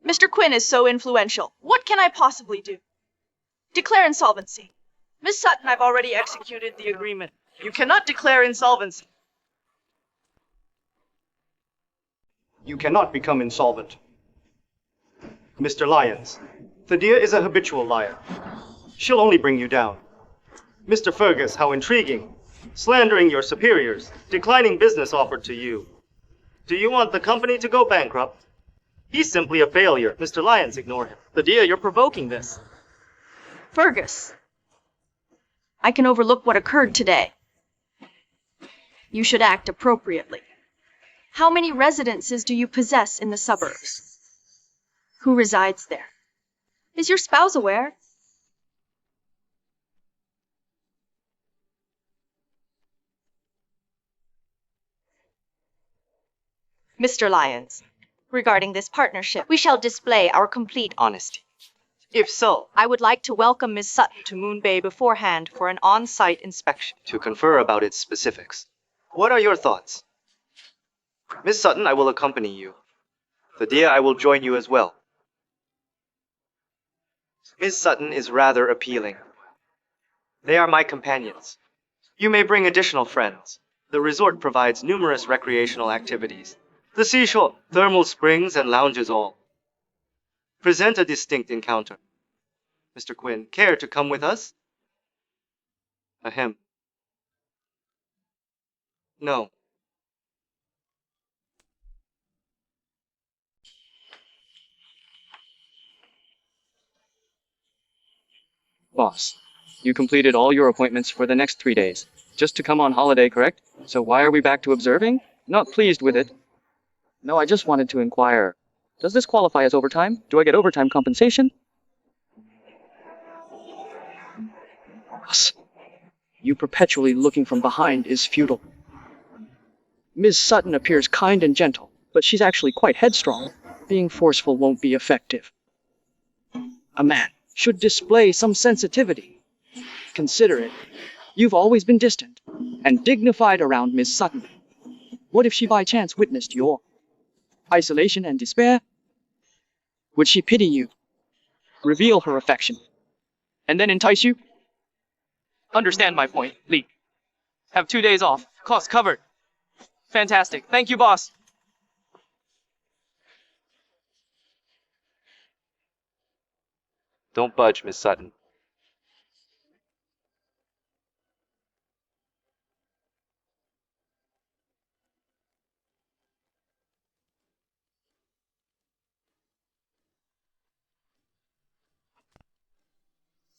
Mr. Quinn is so influential. What can I possibly do? Declare insolvency. Miss Sutton, I've already executed the agreement. You cannot declare insolvency. You cannot become insolvent. Mr. Lyons, Thaddeus is a habitual liar. She'll only bring you down. Mr. Fergus, how intriguing. Slandering your superiors, declining business offered to you. Do you want the company to go bankrupt? He's simply a failure. Mr. Lyons, ignore him. Thaddeus, you're provoking this. Fergus, I can overlook what occurred today. You should act appropriately. How many residences do you possess in the suburbs? Who resides there? Is your spouse aware? Mr. Lyons, regarding this partnership, we shall display our complete honesty. If so, I would like to welcome Miss Sutton to Moon Bay beforehand for an on-site inspection. To confer about its specifics. What are your thoughts? Miss Sutton, I will accompany you. Thaddeus, I will join you as well. Miss Sutton is rather appealing. They are my companions. You may bring additional friends. The resort provides numerous recreational activities. The seashore, thermal springs, and lounges all present a distinct encounter. Mr. Quinn, care to come with us? Ahem. No. Boss, you completed all your appointments for the next 3 days. Just to come on holiday, correct? So why are we back to observing? Not pleased with it. No, I just wanted to inquire. Does this qualify as overtime? Do I get overtime compensation? Boss, you perpetually looking from behind is futile. Ms. Sutton appears kind and gentle, but she's actually quite headstrong. Being forceful won't be effective. A man should display some sensitivity. Consider it. You've always been distant and dignified around Miss Sutton. What if she by chance witnessed your isolation and despair? Would she pity you, reveal her affection, and then entice you? Understand my point, Lee. Have 2 days off. Cost covered. Fantastic. Thank you, boss. Don't budge, Miss Sutton.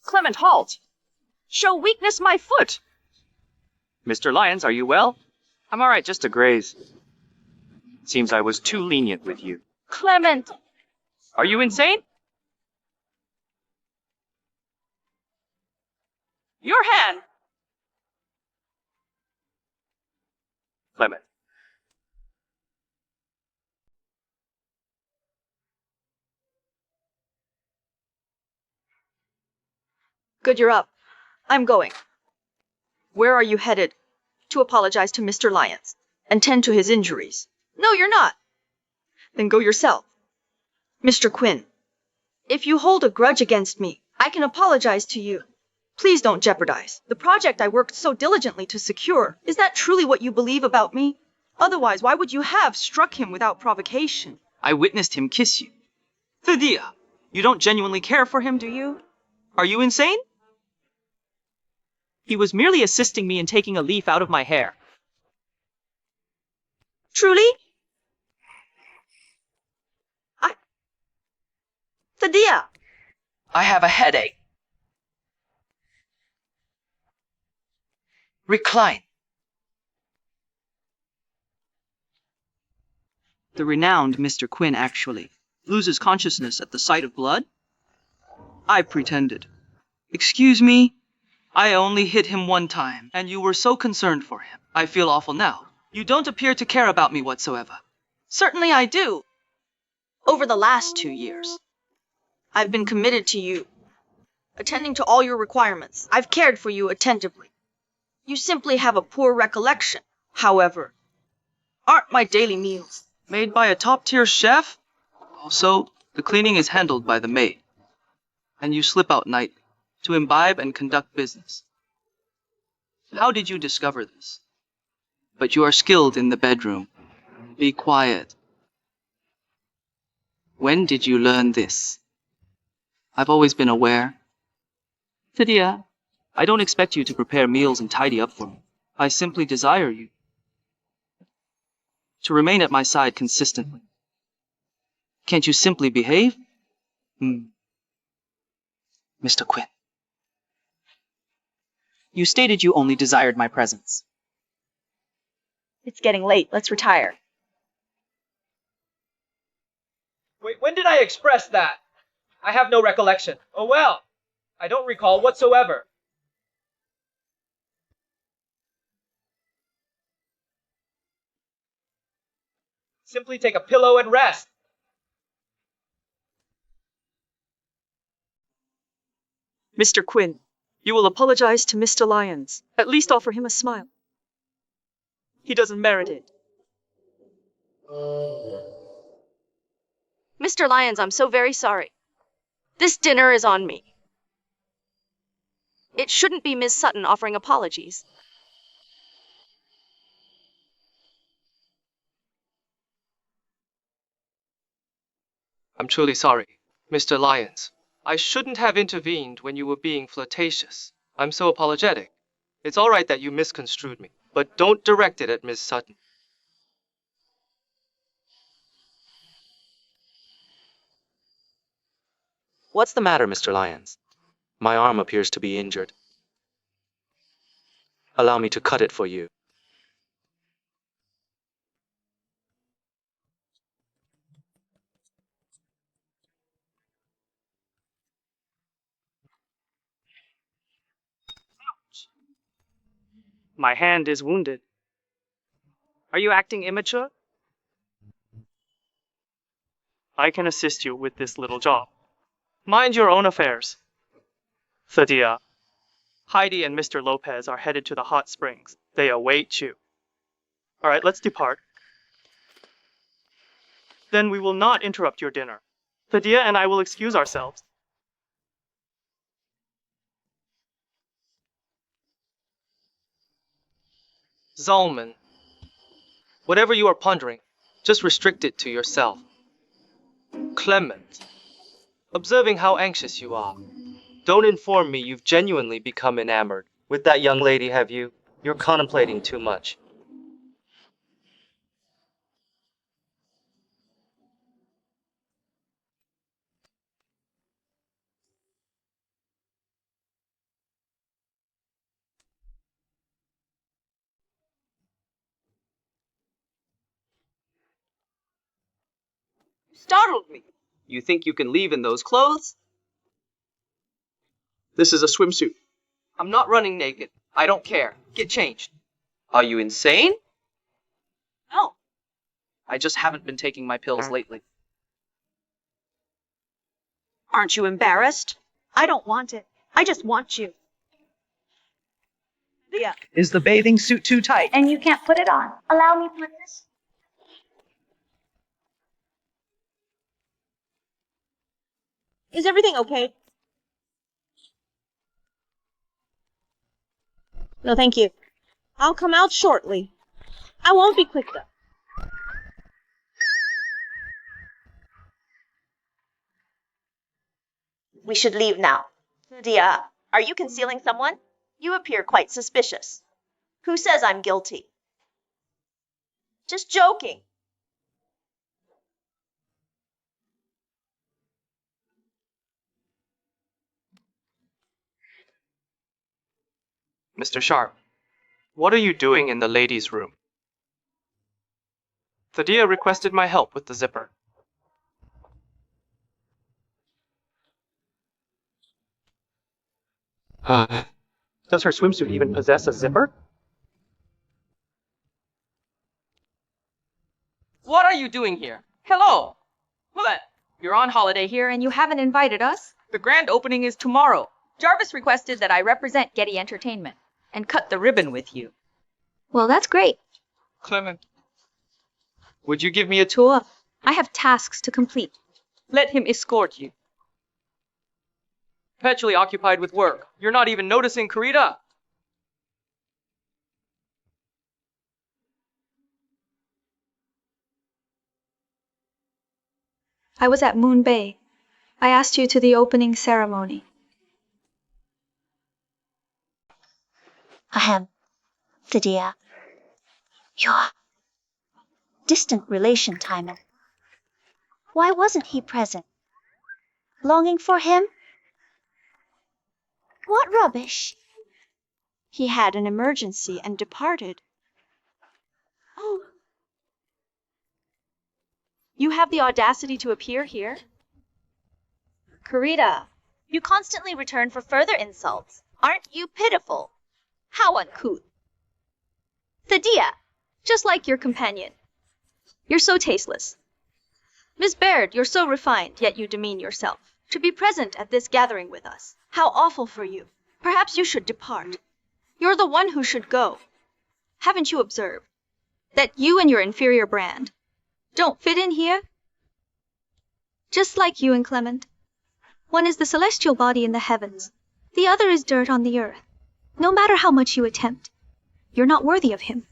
Clement, halt! Show weakness my foot! Mr. Lyons, are you well? I'm alright, just a graze. Seems I was too lenient with you. Clement! Are you insane? Your hand! Clement. Good, you're up. I'm going. Where are you headed? To apologize to Mr. Lyons and tend to his injuries. No, you're not. Then go yourself. Mr. Quinn, if you hold a grudge against me, I can apologize to you. Please don't jeopardize the project I worked so diligently to secure. Is that truly what you believe about me? Otherwise, why would you have struck him without provocation? I witnessed him kiss you. Thaddeus, you don't genuinely care for him, do you? Are you insane? He was merely assisting me in taking a leaf out of my hair. Truly? Thaddeus! I have a headache. Recline. The renowned Mr. Quinn actually loses consciousness at the sight of blood? I pretended. Excuse me, I only hit him one time, and you were so concerned for him. I feel awful now. You don't appear to care about me whatsoever. Certainly I do. Over the last 2 years, I've been committed to you, attending to all your requirements. I've cared for you attentively. You simply have a poor recollection, however. Aren't my daily meals made by a top-tier chef? Also, the cleaning is handled by the maid. And you slip out nightly to imbibe and conduct business. How did you discover this? But you are skilled in the bedroom. Be quiet. When did you learn this? I've always been aware. Thaddeus, I don't expect you to prepare meals and tidy up for me. I simply desire you to remain at my side consistently. Can't you simply behave? Mr. Quinn, you stated you only desired my presence. It's getting late. Let's retire. Wait, when did I express that? I have no recollection. Oh well, I don't recall whatsoever. Simply take a pillow and rest. Mr. Quinn, you will apologize to Mr. Lyons. At least offer him a smile. He doesn't merit it. Mr. Lyons, I'm so very sorry. This dinner is on me. It shouldn't be Miss Sutton offering apologies. I'm truly sorry, Mr. Lyons. I shouldn't have intervened when you were being flirtatious. I'm so apologetic. It's all right that you misconstrued me, but don't direct it at Miss Sutton. What's the matter, Mr. Lyons? My arm appears to be injured. Allow me to cut it for you. My hand is wounded. Are you acting immature? I can assist you with this little job. Mind your own affairs. Thadia, Heidi and Mr. Lopez are headed to the hot springs. They await you. All right, let's depart. Then we will not interrupt your dinner. Thadia and I will excuse ourselves. Zalman, whatever you are pondering, just restrict it to yourself. Clement, observing how anxious you are, don't inform me you've genuinely become enamored With that young lady, have you? You're contemplating too much. Startled me. You think you can leave in those clothes? This is a swimsuit. I'm not running naked. I don't care. Get changed. Are you insane? No. I just haven't been taking my pills lately. Aren't you embarrassed? I don't want it. I just want you. Yeah. Is the bathing suit too tight? And you can't put it on. Allow me, please. Is everything okay? No, thank you. I'll come out shortly. I won't be quick, though. We should leave now. Dia, are you concealing someone? You appear quite suspicious. Who says I'm guilty? Just joking. Mr. Sharp, what are you doing in the ladies' room? Thadia requested my help with the zipper. Does her swimsuit even possess a zipper? What are you doing here? Hello! What? You're on holiday here and you haven't invited us? The grand opening is tomorrow. Jarvis requested that I represent Getty Entertainment and cut the ribbon with you. Well, that's great. Clement, would you give me a tour? I have tasks to complete. Let him escort you. Perpetually occupied with work. You're not even noticing Karita. I was at Moon Bay. I asked you to the opening ceremony. Ahem. Thadia. Your distant relation, Timon. Why wasn't he present? Longing for him? What rubbish! He had an emergency and departed. You have the audacity to appear here? Karita, you constantly return for further insults. Aren't you pitiful? How uncouth. Thadia, just like your companion. You're so tasteless. Miss Baird, you're so refined, yet you demean yourself. To be present at this gathering with us. How awful for you. Perhaps you should depart. You're the one who should go. Haven't you observed that you and your inferior brand don't fit in here? Just like you and Clement. One is the celestial body in the heavens. The other is dirt on the earth. No matter how much you attempt, you're not worthy of him.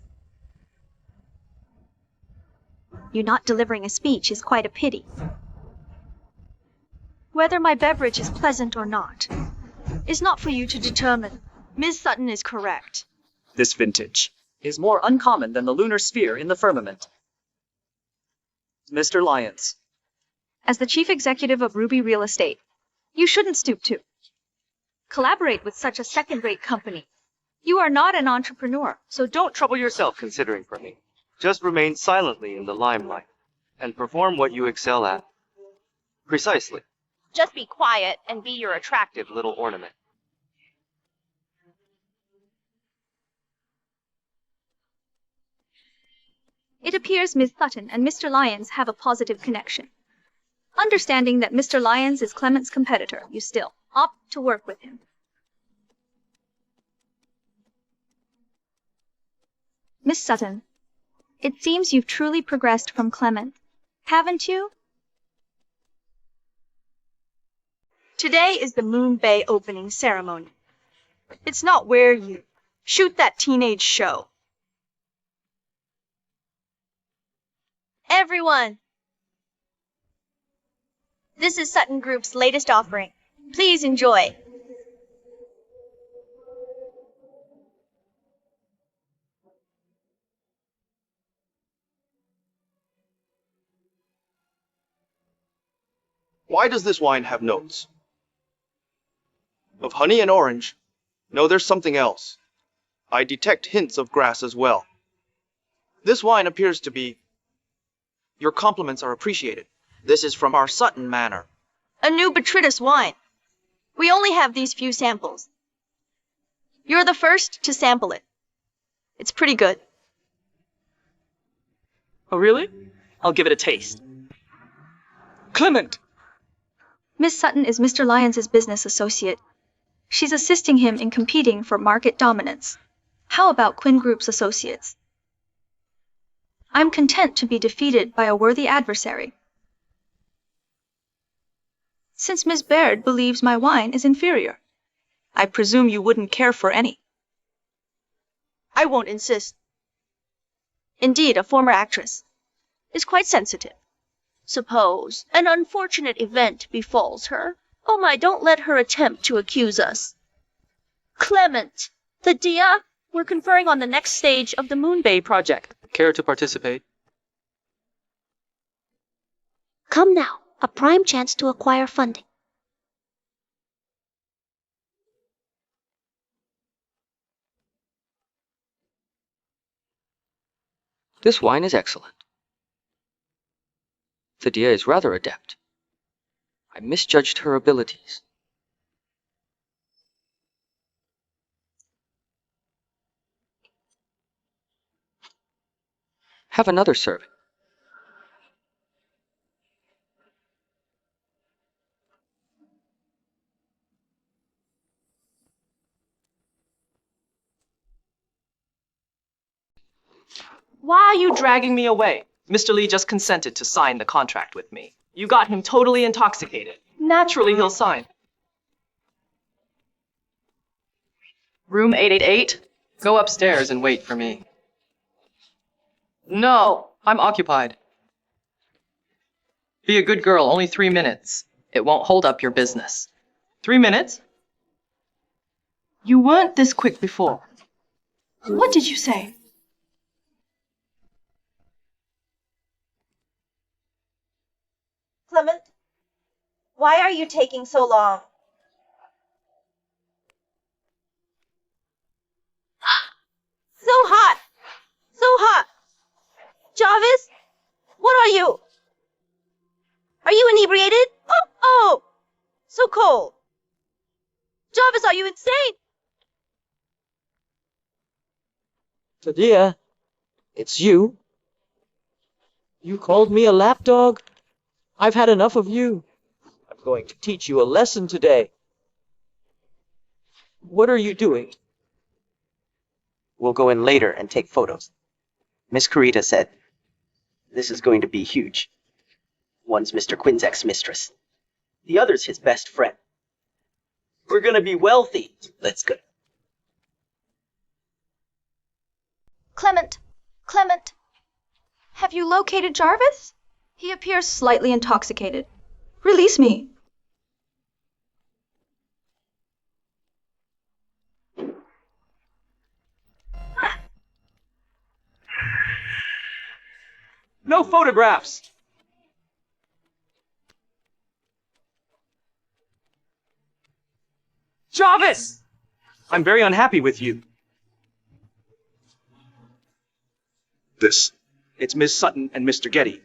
You not delivering a speech is quite a pity. Whether my beverage is pleasant or not is not for you to determine. Ms. Sutton is correct. This vintage is more uncommon than the lunar sphere in the firmament. Mr. Lyons. As the chief executive of Ruby Real Estate, you shouldn't stoop to collaborate with such a second-rate company. You are not an entrepreneur, so don't trouble yourself considering for me. Just remain silently in the limelight and perform what you excel at. Precisely. Just be quiet and be your attractive Little ornament. It appears Ms. Sutton and Mr. Lyons have a positive connection. Understanding that Mr. Lyons is Clement's competitor, you still opt to work with him. Miss Sutton, it seems you've truly progressed from Clement, haven't you? Today is the Moon Bay opening ceremony. It's not where you shoot that teenage show. Everyone! This is Sutton Group's latest offering. Please enjoy. Why does this wine have notes? Of honey and orange? No, there's something else. I detect hints of grass as well. This wine appears to be... Your compliments are appreciated. This is from our Sutton Manor. A new Botrytis wine. We only have these few samples. You're the first to sample it. It's pretty good. Oh, really? I'll give it a taste. Clement! Miss Sutton is Mr. Lyons' business associate. She's assisting him in competing for market dominance. How about Quinn Group's associates? I'm content to be defeated by a worthy adversary. Since Miss Baird believes my wine is inferior, I presume you wouldn't care for any. I won't insist. Indeed, a former actress is quite sensitive. Suppose an unfortunate event befalls her. Oh my, don't let her attempt to accuse us. Clement, Thadia, we're conferring on the next stage of the Moon Bay project. Care to participate? Come now, a prime chance to acquire funding. This wine is excellent. Thadia is rather adept. I misjudged her abilities. Have another serving. Why are you dragging me away? Mr. Lee just consented to sign the contract with me. You got him totally intoxicated. Naturally, he'll sign. Room 888? Go upstairs and wait for me. No, I'm occupied. Be a good girl, only 3 minutes. It won't hold up your business. 3 minutes? You weren't this quick before. What did you say? Clement, why are you taking so long? So hot! So hot! Are you inebriated? Oh, so cold. Jarvis, are you insane? Tadia, it's you. You called me a lapdog? I've had enough of you. I'm going to teach you a lesson today. What are you doing? We'll go in later and take photos. Miss Kurita said, this is going to be huge. One's Mr. Quinn's ex-mistress. The other's his best friend. We're gonna be wealthy. Let's go. Clement, have you located Jarvis? He appears slightly intoxicated. Release me. No photographs! Jarvis! I'm very unhappy with you. It's Miss Sutton and Mr. Getty.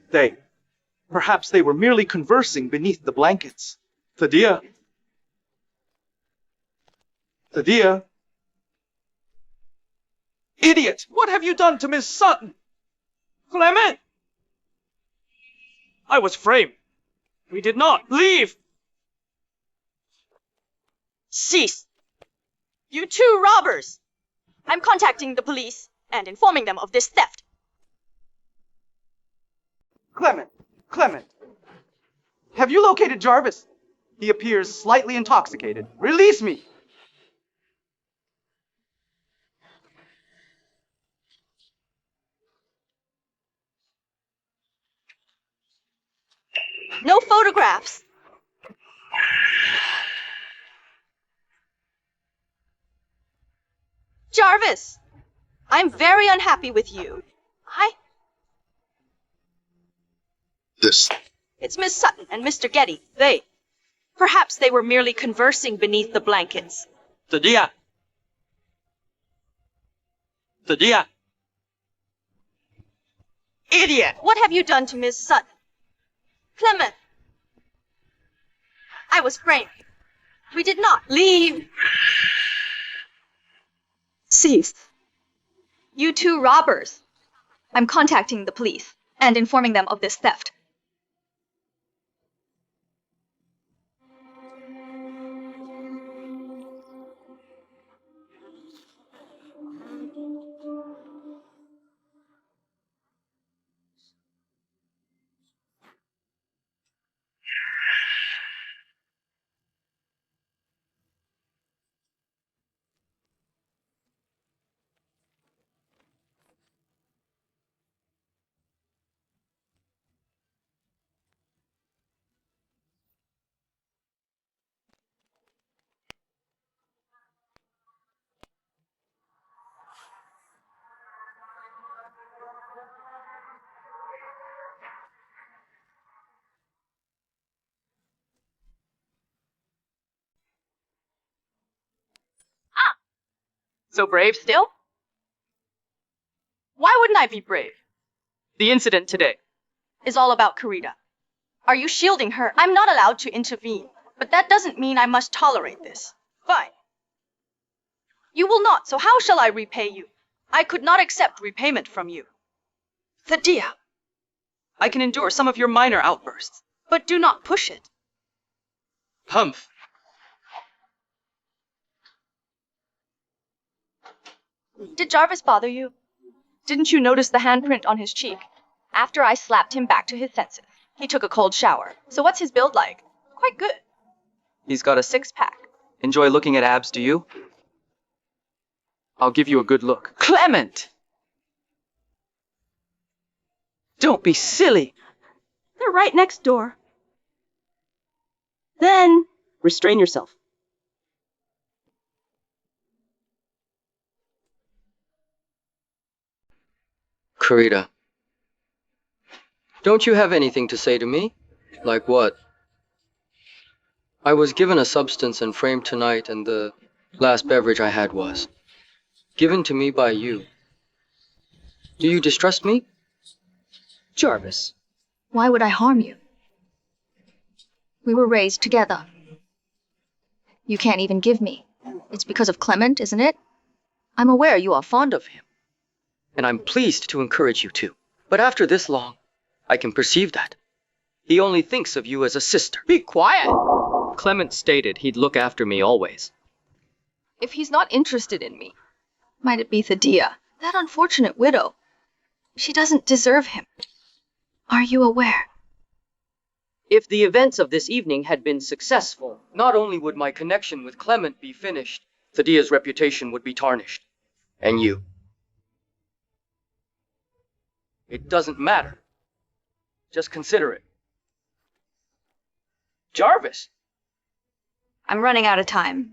Perhaps they were merely conversing beneath the blankets. Tadia? Idiot! What have you done to Miss Sutton? Clement! I was framed. We did not leave. Cease! You two robbers! I'm contacting the police and informing them of this theft. Clement! Have you located Jarvis? He appears slightly intoxicated. Release me! No photographs. Jarvis, I'm very unhappy with you. It's Miss Sutton and Mr. Getty. Perhaps they were merely conversing beneath the blankets. Tadia! Idiot! What have you done to Miss Sutton? Clement! I was framed. We did not leave. Cease. You two robbers. I'm contacting the police and informing them of this theft. So brave still? Why wouldn't I be brave? The incident today Is all about Kurita. Are you shielding her? I'm not allowed to intervene, but that doesn't mean I must tolerate this. Fine. You will not, so how shall I repay you? I could not accept repayment from you. Tadia! I can endure some of your minor outbursts. But do not push it. Humph. Did Jarvis bother you? Didn't you notice the handprint on his cheek? After I slapped him back to his senses, he took a cold shower. So what's his build like? Quite good. He's got a Six-pack. Enjoy looking at abs, do you? I'll give you a good look. Clement! Don't be silly. They're right next door. Then, restrain yourself. Kurita. Don't you have anything to say to me? Like what? I was given a substance and framed tonight, and the last beverage I had was given to me by you. Do you distrust me? Jarvis, why would I harm you? We were raised together. You can't even give me. It's because of Clement, isn't it? I'm aware you are fond of him. And I'm pleased to encourage you to. But after this long, I can perceive that. He only thinks of you as a sister. Be quiet! Clement stated he'd look after me always. If he's not interested in me, Might it be Thedea, that unfortunate widow? She doesn't deserve him. Are you aware? If the events of this evening had been successful, not only would my connection with Clement be finished, Thedea's reputation would be tarnished. And you. It doesn't matter. Just consider it. Jarvis! I'm running out of time.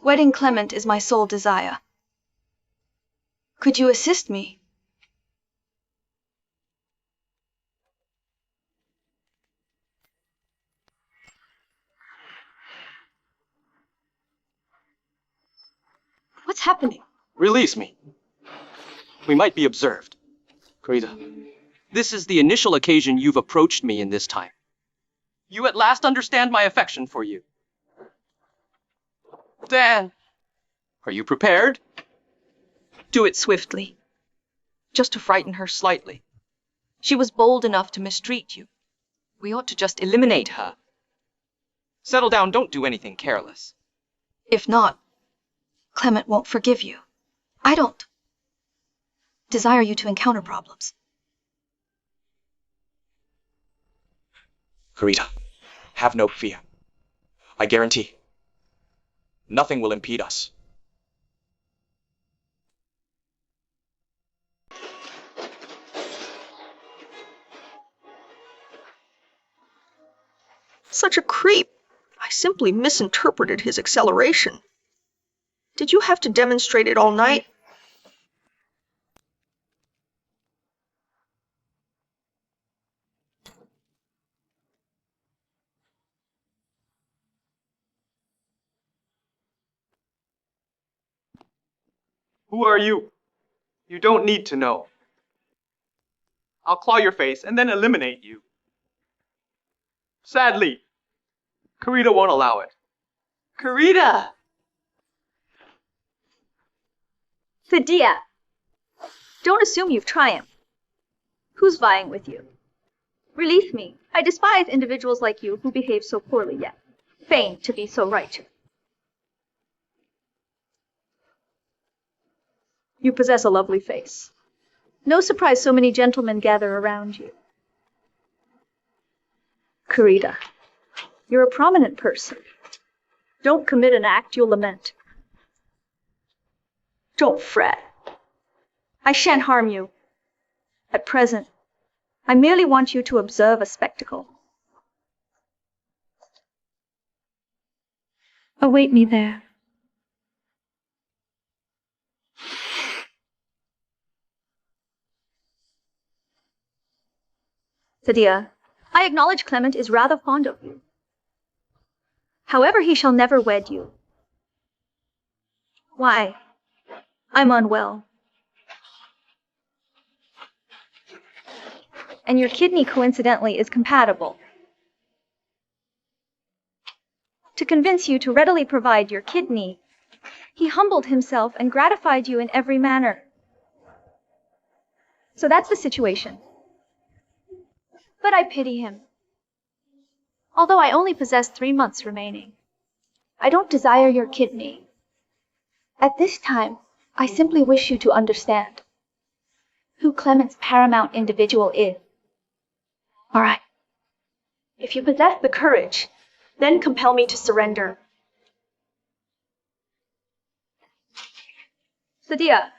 Wedding Clement is my sole desire. Could you assist me? What's happening? Release me. We might be observed. Karita, this is the initial occasion you've approached me in this time. You at last understand my affection for you. Dan, are you prepared? Do it swiftly. Just to frighten her slightly. She was bold enough to mistreat you. We ought to just eliminate her. Settle down, don't do anything careless. If not, Clement won't forgive you. I don't desire you to encounter problems. Karita, have no fear. I guarantee nothing will impede us. Such a creep. I simply misinterpreted his acceleration. Did you have to demonstrate it all night? Who are you? You don't need to know. I'll claw your face and then eliminate you. Sadly, Karita won't allow it. Karita! Thedea! Don't assume you've triumphed. Who's vying with you? Release me. I despise individuals like you who behave so poorly yet feign to be so righteous. You possess a lovely face. No surprise so many gentlemen gather around you. Karita, you're a prominent person. Don't commit an act you'll lament. Don't fret. I shan't harm you. At present, I merely want you to observe a spectacle. Await me there. Thedea, I acknowledge Clement is rather fond of you. However, he shall never wed you. Why? I'm unwell. And your kidney coincidentally is compatible. To convince you to readily provide your kidney, he humbled himself and gratified you in every manner. So that's the situation. But I pity him. Although I only possess 3 months remaining, I don't desire your kidney. At this time, I simply wish you to understand who Clement's paramount individual is. All right. If you possess the courage, then compel me to surrender. Thedea,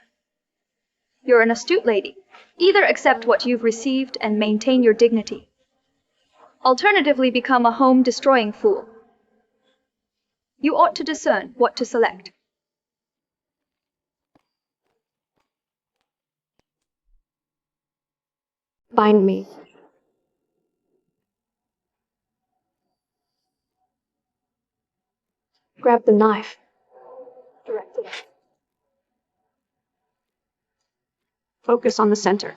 you're an astute lady. Either accept what you've received and maintain your dignity. Alternatively, become a home-destroying fool. You ought to discern what to select. Bind me. Grab the knife. Direct it. Focus on the center.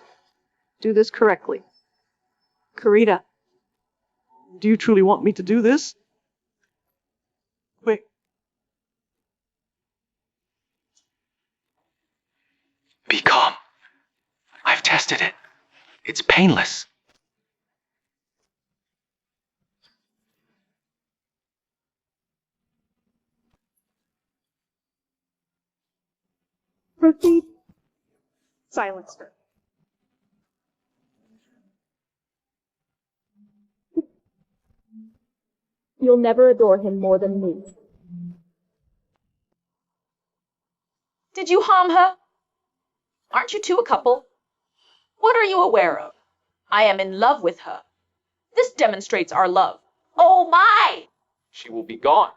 Do this correctly. Karita, Do you truly want me to do this? Quick. Be calm. I've tested it. It's painless. Proceed. Silence her. You'll never adore him more than me. Did you harm her? Aren't you two a couple? What are you aware of? I am in love with her. This demonstrates our love. Oh my! She will be gone.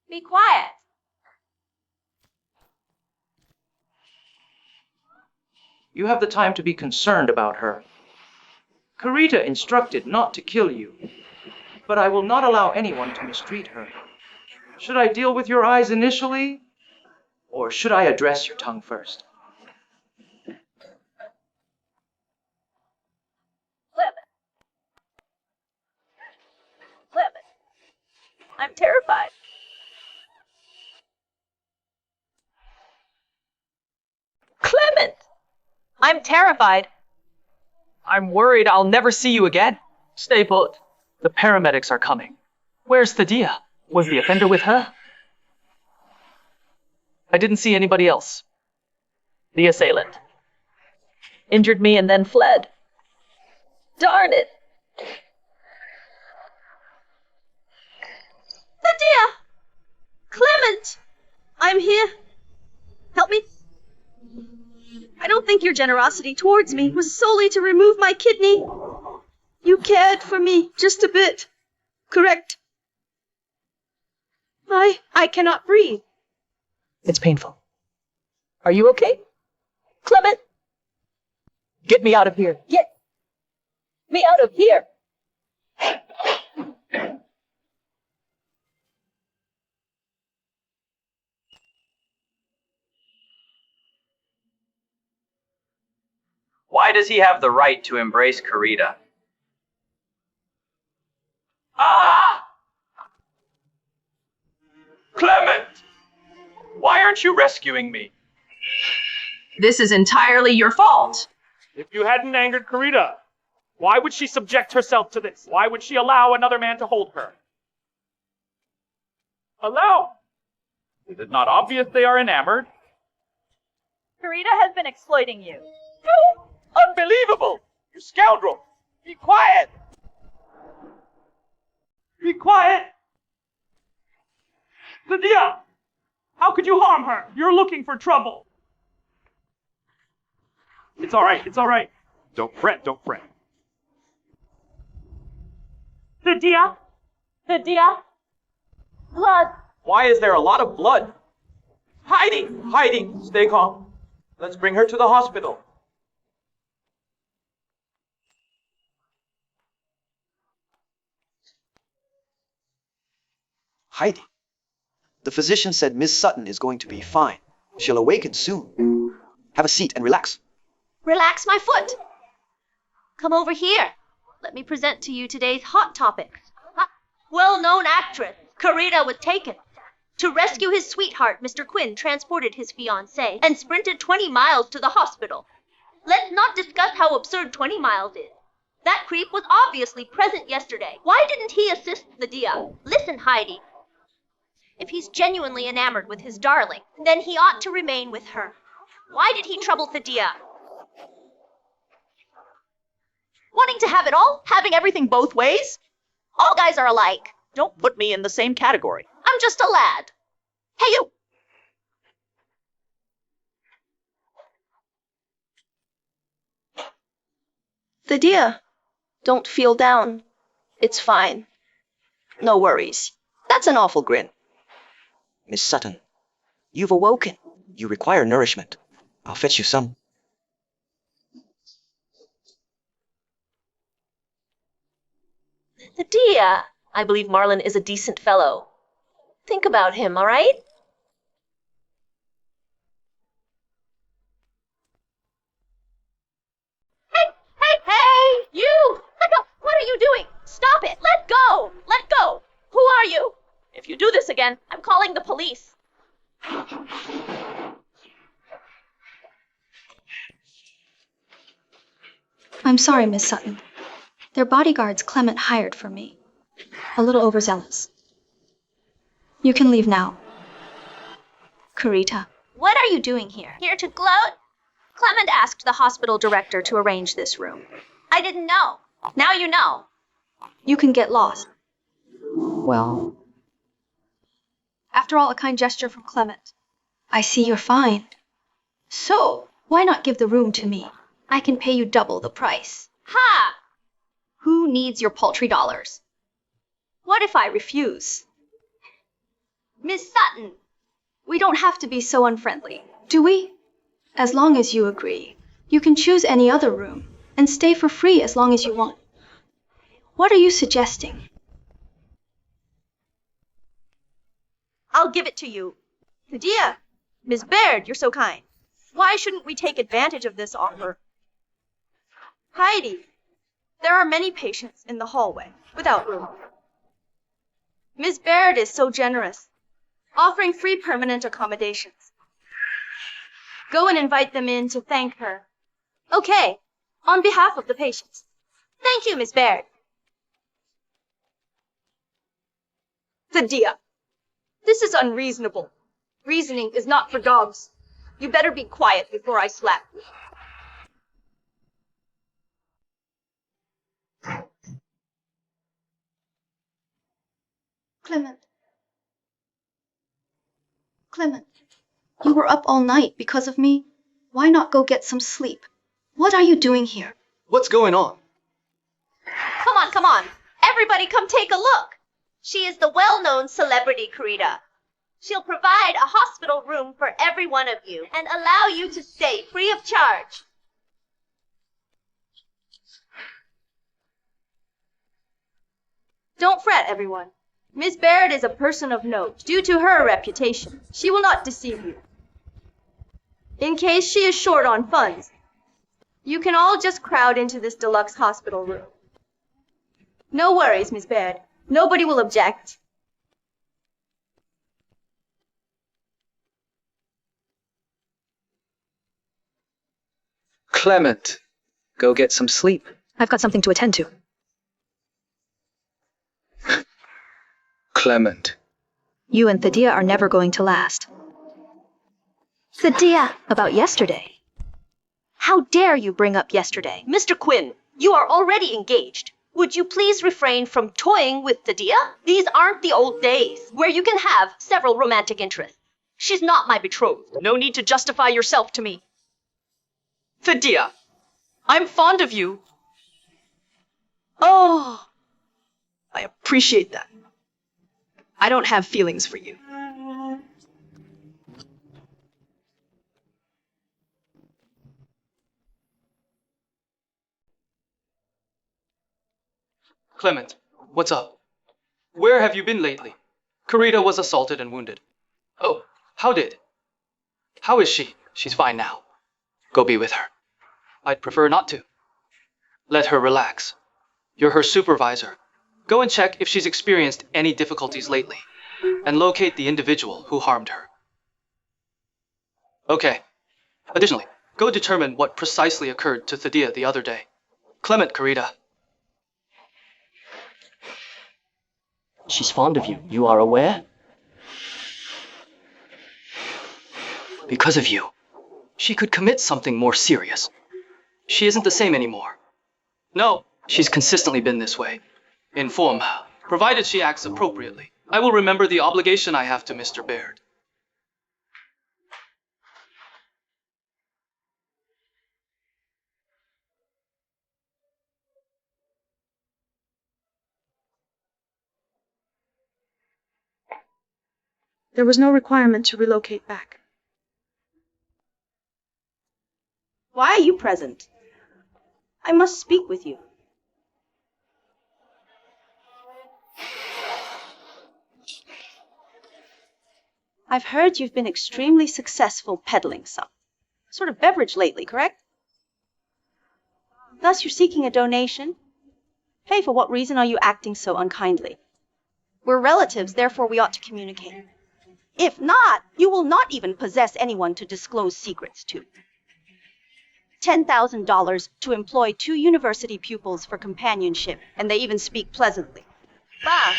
Be quiet. You have the time to be concerned about her. Karita instructed not to kill you, but I will not allow anyone to mistreat her. Should I deal with your eyes initially, or should I address your tongue first? Clement. I'm terrified. Clement! I'm terrified. I'm worried I'll never see you again. Stay put. The paramedics are coming. Where's Thadia? Was the offender with her? I didn't see anybody else. The assailant. Injured me and then fled. Darn it! Thadia! Clement! I'm here. Help me. I don't think your generosity towards me was solely to remove my kidney. You cared for me just a bit. Correct? I cannot breathe. It's painful. Are you okay? Clement? Get me out of here. Get me out of here. Why does he have the right to embrace Karita? Ah! Clement! Why aren't you rescuing me? This is entirely your fault. If you hadn't angered Karita, why would she subject herself to this? Why would she allow another man to hold her? Allow? Is it not obvious they are enamored? Karita has been exploiting you. Unbelievable! You scoundrel! Be quiet! Be quiet! Thadia! How could you harm her? You're looking for trouble. It's all right, it's all right. Don't fret, don't fret. Thadia? Thadia? Blood. Why is there a lot of blood? Heidi! Heidi, stay calm. Let's bring her to the hospital. Heidi. The physician said Miss Sutton is going to be fine. She'll awaken soon. Have a seat and relax. Relax my foot. Come over here. Let me present to you today's hot topic. Well-known actress, Karita was taken. To rescue his sweetheart, Mr. Quinn transported his fiancée and sprinted 20 miles to the hospital. Let's not discuss how absurd 20 miles is. That creep was obviously present yesterday. Why didn't he assist Thadia? Listen, Heidi. If he's genuinely enamored with his darling, then he ought to remain with her. Why did he trouble Thadia? Wanting to have it all? Having everything both ways? All guys are alike. Don't put me in the same category. I'm just a lad. Hey, you! Thadia, don't feel down. It's fine. No worries. That's an awful grin. Miss Sutton, you've awoken. You require nourishment. I'll fetch you some. Thadia, I believe Marlon is a decent fellow. Think about him, all right? Hey, you! What are you doing? Stop it! Let go! Let go! Who are you? If you do this again, I'm calling the police. I'm sorry, Miss Sutton. They're bodyguards Clement hired for me. A little overzealous. You can leave now. Carita. What are you doing here? Here to gloat? Clement asked the hospital director to arrange this room. I didn't know. Now you know. You can get lost. Well. After all, a kind gesture from Clement. I see you're fine. So, why not give the room to me? I can pay you double the price. Ha! Who needs your paltry dollars? What if I refuse? Miss Sutton, we don't have to be so unfriendly, do we? As long as you agree, you can choose any other room and stay for free as long as you want. What are you suggesting? I'll give it to you. Nadia, Miss Baird, you're so kind. Why shouldn't we take advantage of this offer? Heidi, there are many patients in the hallway without room. Miss Baird is so generous, offering free permanent accommodations. Go and invite them in to thank her. Okay, on behalf of the patients. Thank you, Miss Baird. Nadia, this is unreasonable. Reasoning is not for dogs. You better be quiet before I slap you. Clement, you were up all night because of me. Why not go get some sleep? What are you doing here? What's going on? Come on, come on. Everybody come take a look. She is the well-known celebrity Carita. She'll provide a hospital room for every one of you and allow you to stay free of charge. Don't fret, everyone. Miss Baird is a person of note. Due to her reputation, she will not deceive you. In case she is short on funds, you can all just crowd into this deluxe hospital room. No worries, Miss Baird. Nobody will object. Clement, go get some sleep. I've got something to attend to. Clement. You and Thadia are never going to last. Thadia, about yesterday. How dare you bring up yesterday? Mr. Quinn, you are already engaged. Would you please refrain from toying with Thadia? These aren't the old days, where you can have several romantic interests. She's not my betrothed. No need to justify yourself to me. Thadia, I'm fond of you. Oh, I appreciate that. I don't have feelings for you. Clement, what's up? Where have you been lately? Carita was assaulted and wounded. Oh, how did? How is she? She's fine now. Go be with her. I'd prefer not to. Let her relax. You're her supervisor. Go and check if she's experienced any difficulties lately, and locate the individual who harmed her. Okay. Additionally, go determine what precisely occurred to Thadia the other day. Clement, Carita. She's fond of you. You are aware? Because of you, she could commit something more serious. She isn't the same anymore. No, she's consistently been this way. Inform her, provided she acts appropriately. I will remember the obligation I have to Mr. Baird. There was no requirement to relocate back. Why are you present? I must speak with you. I've heard you've been extremely successful peddling some sort of beverage lately, correct? Thus you're seeking a donation? Hey, for what reason are you acting so unkindly? We're relatives, therefore we ought to communicate. If not, you will not even possess anyone to disclose secrets to. $10,000 to employ 2 university pupils for companionship, and they even speak pleasantly. Bah,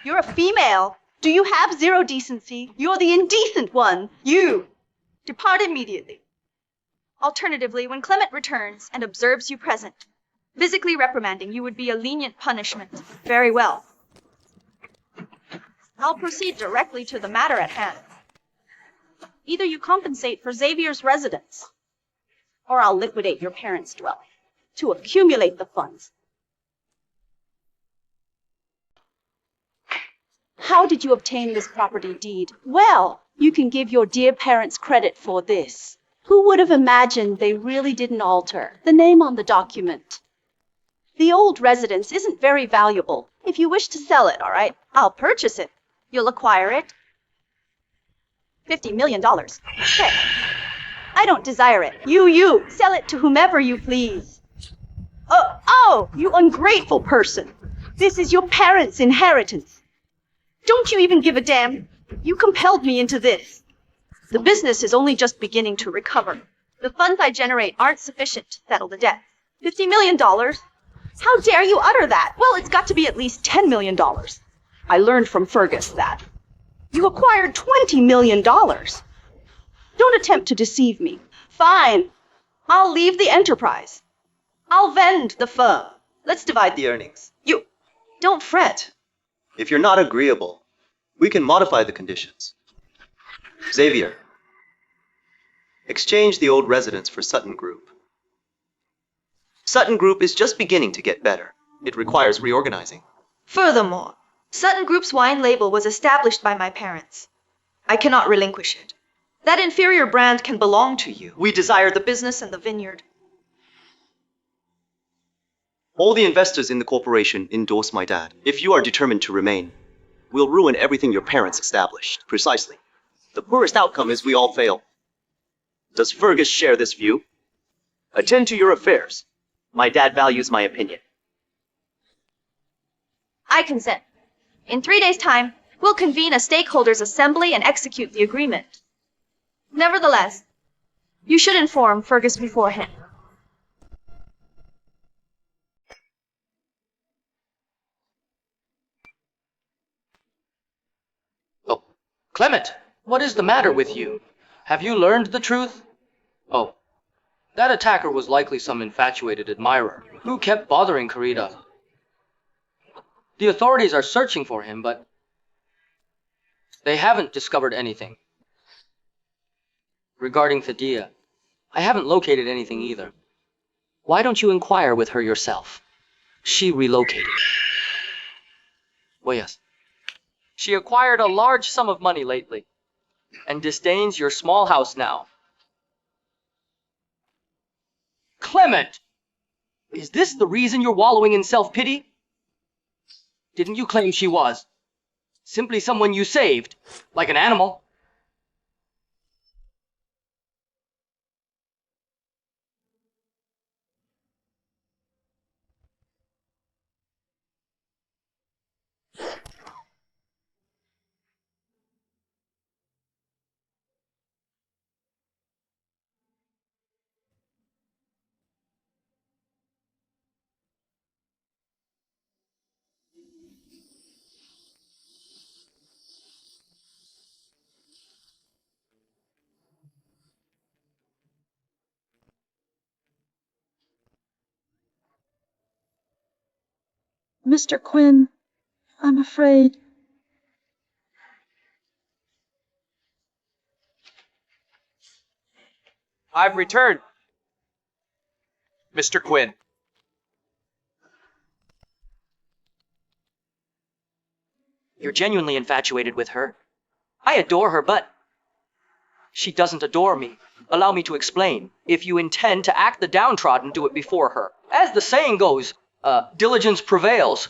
you're a female. Do you have zero decency? You're the indecent one. You. Depart immediately. Alternatively, when Clement returns and observes you present, physically reprimanding you would be a lenient punishment. Very well. I'll proceed directly to the matter at hand. Either you compensate for Xavier's residence, or I'll liquidate your parents' dwelling to accumulate the funds. How did you obtain this property deed? Well, you can give your dear parents credit for this. Who would have imagined they really didn't alter the name on the document? The old residence isn't very valuable. If you wish to sell it, all right, I'll purchase it. You'll acquire it. $50 million. Okay. I don't desire it. You, sell it to whomever you please. Oh, you ungrateful person. This is your parents' inheritance. Don't you even give a damn? You compelled me into this. The business is only just beginning to recover. The funds I generate aren't sufficient to settle the debt. $50 million? How dare you utter that? Well, it's got to be at least $10 million. I learned from Fergus that. You acquired $20 million. Don't attempt to deceive me. Fine. I'll leave the enterprise. I'll vend the firm. Let's divide the earnings. You, don't fret. If you're not agreeable, we can modify the conditions. Xavier, exchange the old residence for Sutton Group. Sutton Group is just beginning to get better. It requires reorganizing. Furthermore, Sutton Group's wine label was established by my parents. I cannot relinquish it. That inferior brand can belong to you. We desire the business and the vineyard. All the investors in the corporation endorse my dad. If you are determined to remain, we'll ruin everything your parents established. Precisely. The poorest outcome is we all fail. Does Fergus share this view? Attend to your affairs. My dad values my opinion. I consent. In 3 days' time, we'll convene a stakeholders' assembly and execute the agreement. Nevertheless, you should inform Fergus beforehand. Oh, Clement, what is the matter with you? Have you learned the truth? Oh, that attacker was likely some infatuated admirer who kept bothering Karita. The authorities are searching for him, but they haven't discovered anything. Regarding Thaddeus, I haven't located anything either. Why don't you inquire with her yourself? She relocated. Well, yes. She acquired a large sum of money lately, and disdains your small house now. Clement! Is this the reason you're wallowing in self-pity? Didn't you claim she was? Simply someone you saved, like an animal. Mr. Quinn, I'm afraid. I've returned. Mr. Quinn. You're genuinely infatuated with her. I adore her, but she doesn't adore me. Allow me to explain. If you intend to act the downtrodden, do it before her. As the saying goes, diligence prevails.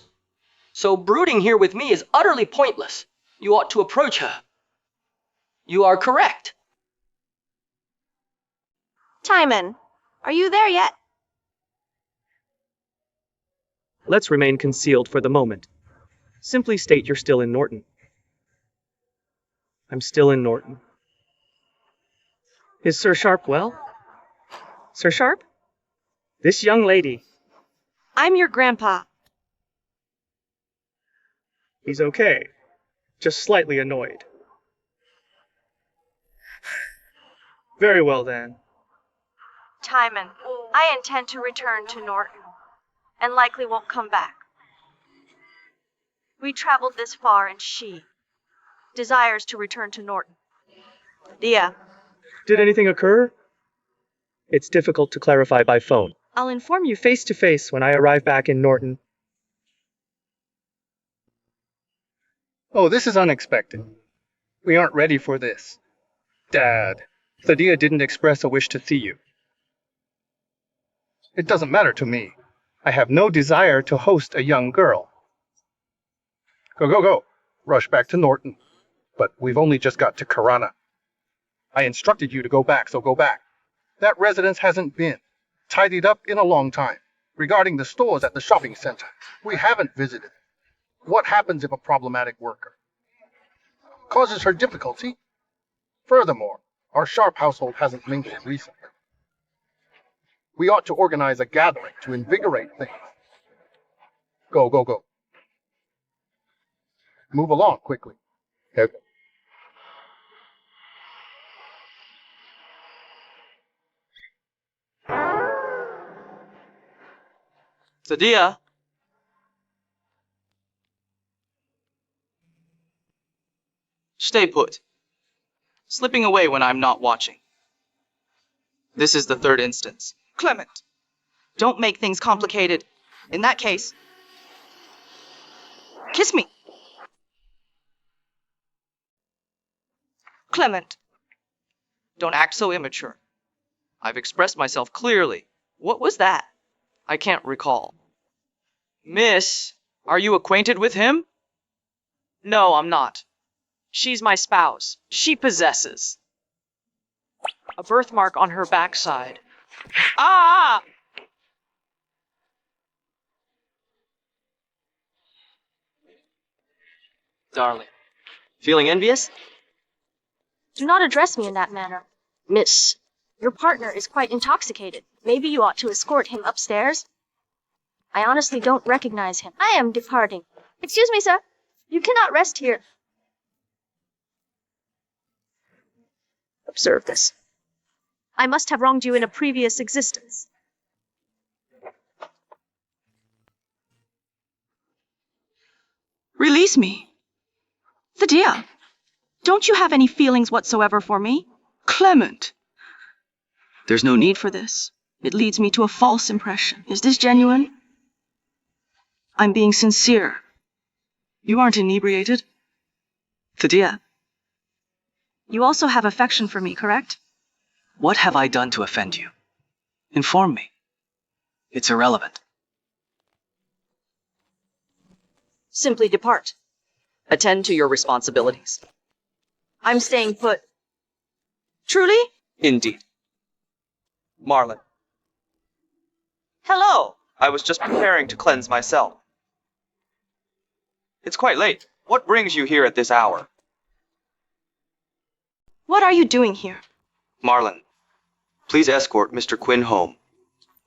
So brooding here with me is utterly pointless. You ought to approach her. You are correct. Timon, are you there yet? Let's remain concealed for the moment. Simply state you're still in Norton. I'm still in Norton. Is Sir Sharp well? Sir Sharp? This young lady. I'm your grandpa. He's okay. Just slightly annoyed. Very well then. Timon, I intend to return to Norton, and likely won't come back. We traveled this far, and she desires to return to Norton. Dia, Did anything occur? It's difficult to clarify by phone. I'll inform you face to face when I arrive back in Norton. Oh, this is unexpected. We aren't ready for this. Dad, Thadia didn't express a wish to see you. It doesn't matter to me. I have no desire to host a young girl. Go, go, go. Rush back to Norton. But we've only just got to Karana. I instructed you to go back, so go back. That residence hasn't been tidied up in a long time. Regarding the stores at the shopping center, we haven't visited. What happens if a problematic worker causes her difficulty? Furthermore, our Sharp household hasn't mingled recently. We ought to organize a gathering to invigorate things. Go, go, go. Move along quickly. Okay. Sadia? Stay put. Slipping away when I'm not watching. This is the third instance. Clement, don't make things complicated. In that case, kiss me. Clement, don't act so immature. I've expressed myself clearly. What was that? I can't recall. Miss, are you acquainted with him? No, I'm not. She's my spouse. She possesses a birthmark on her backside. Ah! Darling, feeling envious? Do not address me in that manner. Miss, your partner is quite intoxicated. Maybe you ought to escort him upstairs. I honestly don't recognize him. I am departing. Excuse me, sir. You cannot rest here. Observe this. I must have wronged you in a previous existence. Release me. Thadia, don't you have any feelings whatsoever for me? Clement. There's no need for this. It leads me to a false impression. Is this genuine? I'm being sincere. You aren't inebriated? Thadia, you also have affection for me, correct? What have I done to offend you? Inform me. It's irrelevant. Simply depart. Attend to your responsibilities. I'm staying put. Truly? Indeed. Marlon. Hello. I was just preparing to cleanse myself. It's quite late. What brings you here at this hour? What are you doing here? Marlon, please escort Mr. Quinn home.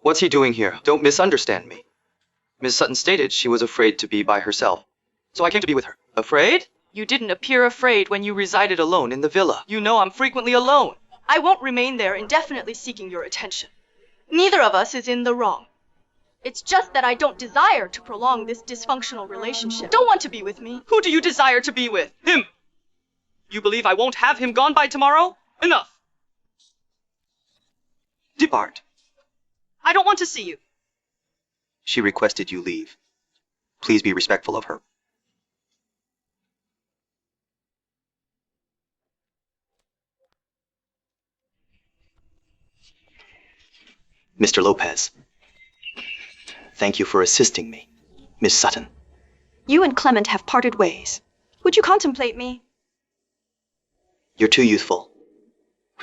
What's he doing here? Don't misunderstand me. Miss Sutton stated she was afraid to be by herself, so I came to be with her. Afraid? You didn't appear afraid when you resided Alone in the villa. You know I'm frequently alone. I won't remain there indefinitely seeking your attention. Neither of us is in the wrong. It's just that I don't desire to prolong this dysfunctional relationship. Don't want to be with me. Who do you desire to be with? Him. You believe I won't have him gone by tomorrow? Enough. Depart. I don't want to see you. She requested you leave. Please be respectful of her. Mr. Lopez, thank you for assisting me. Miss Sutton. You and Clement have parted ways. Would you contemplate me? You're too youthful.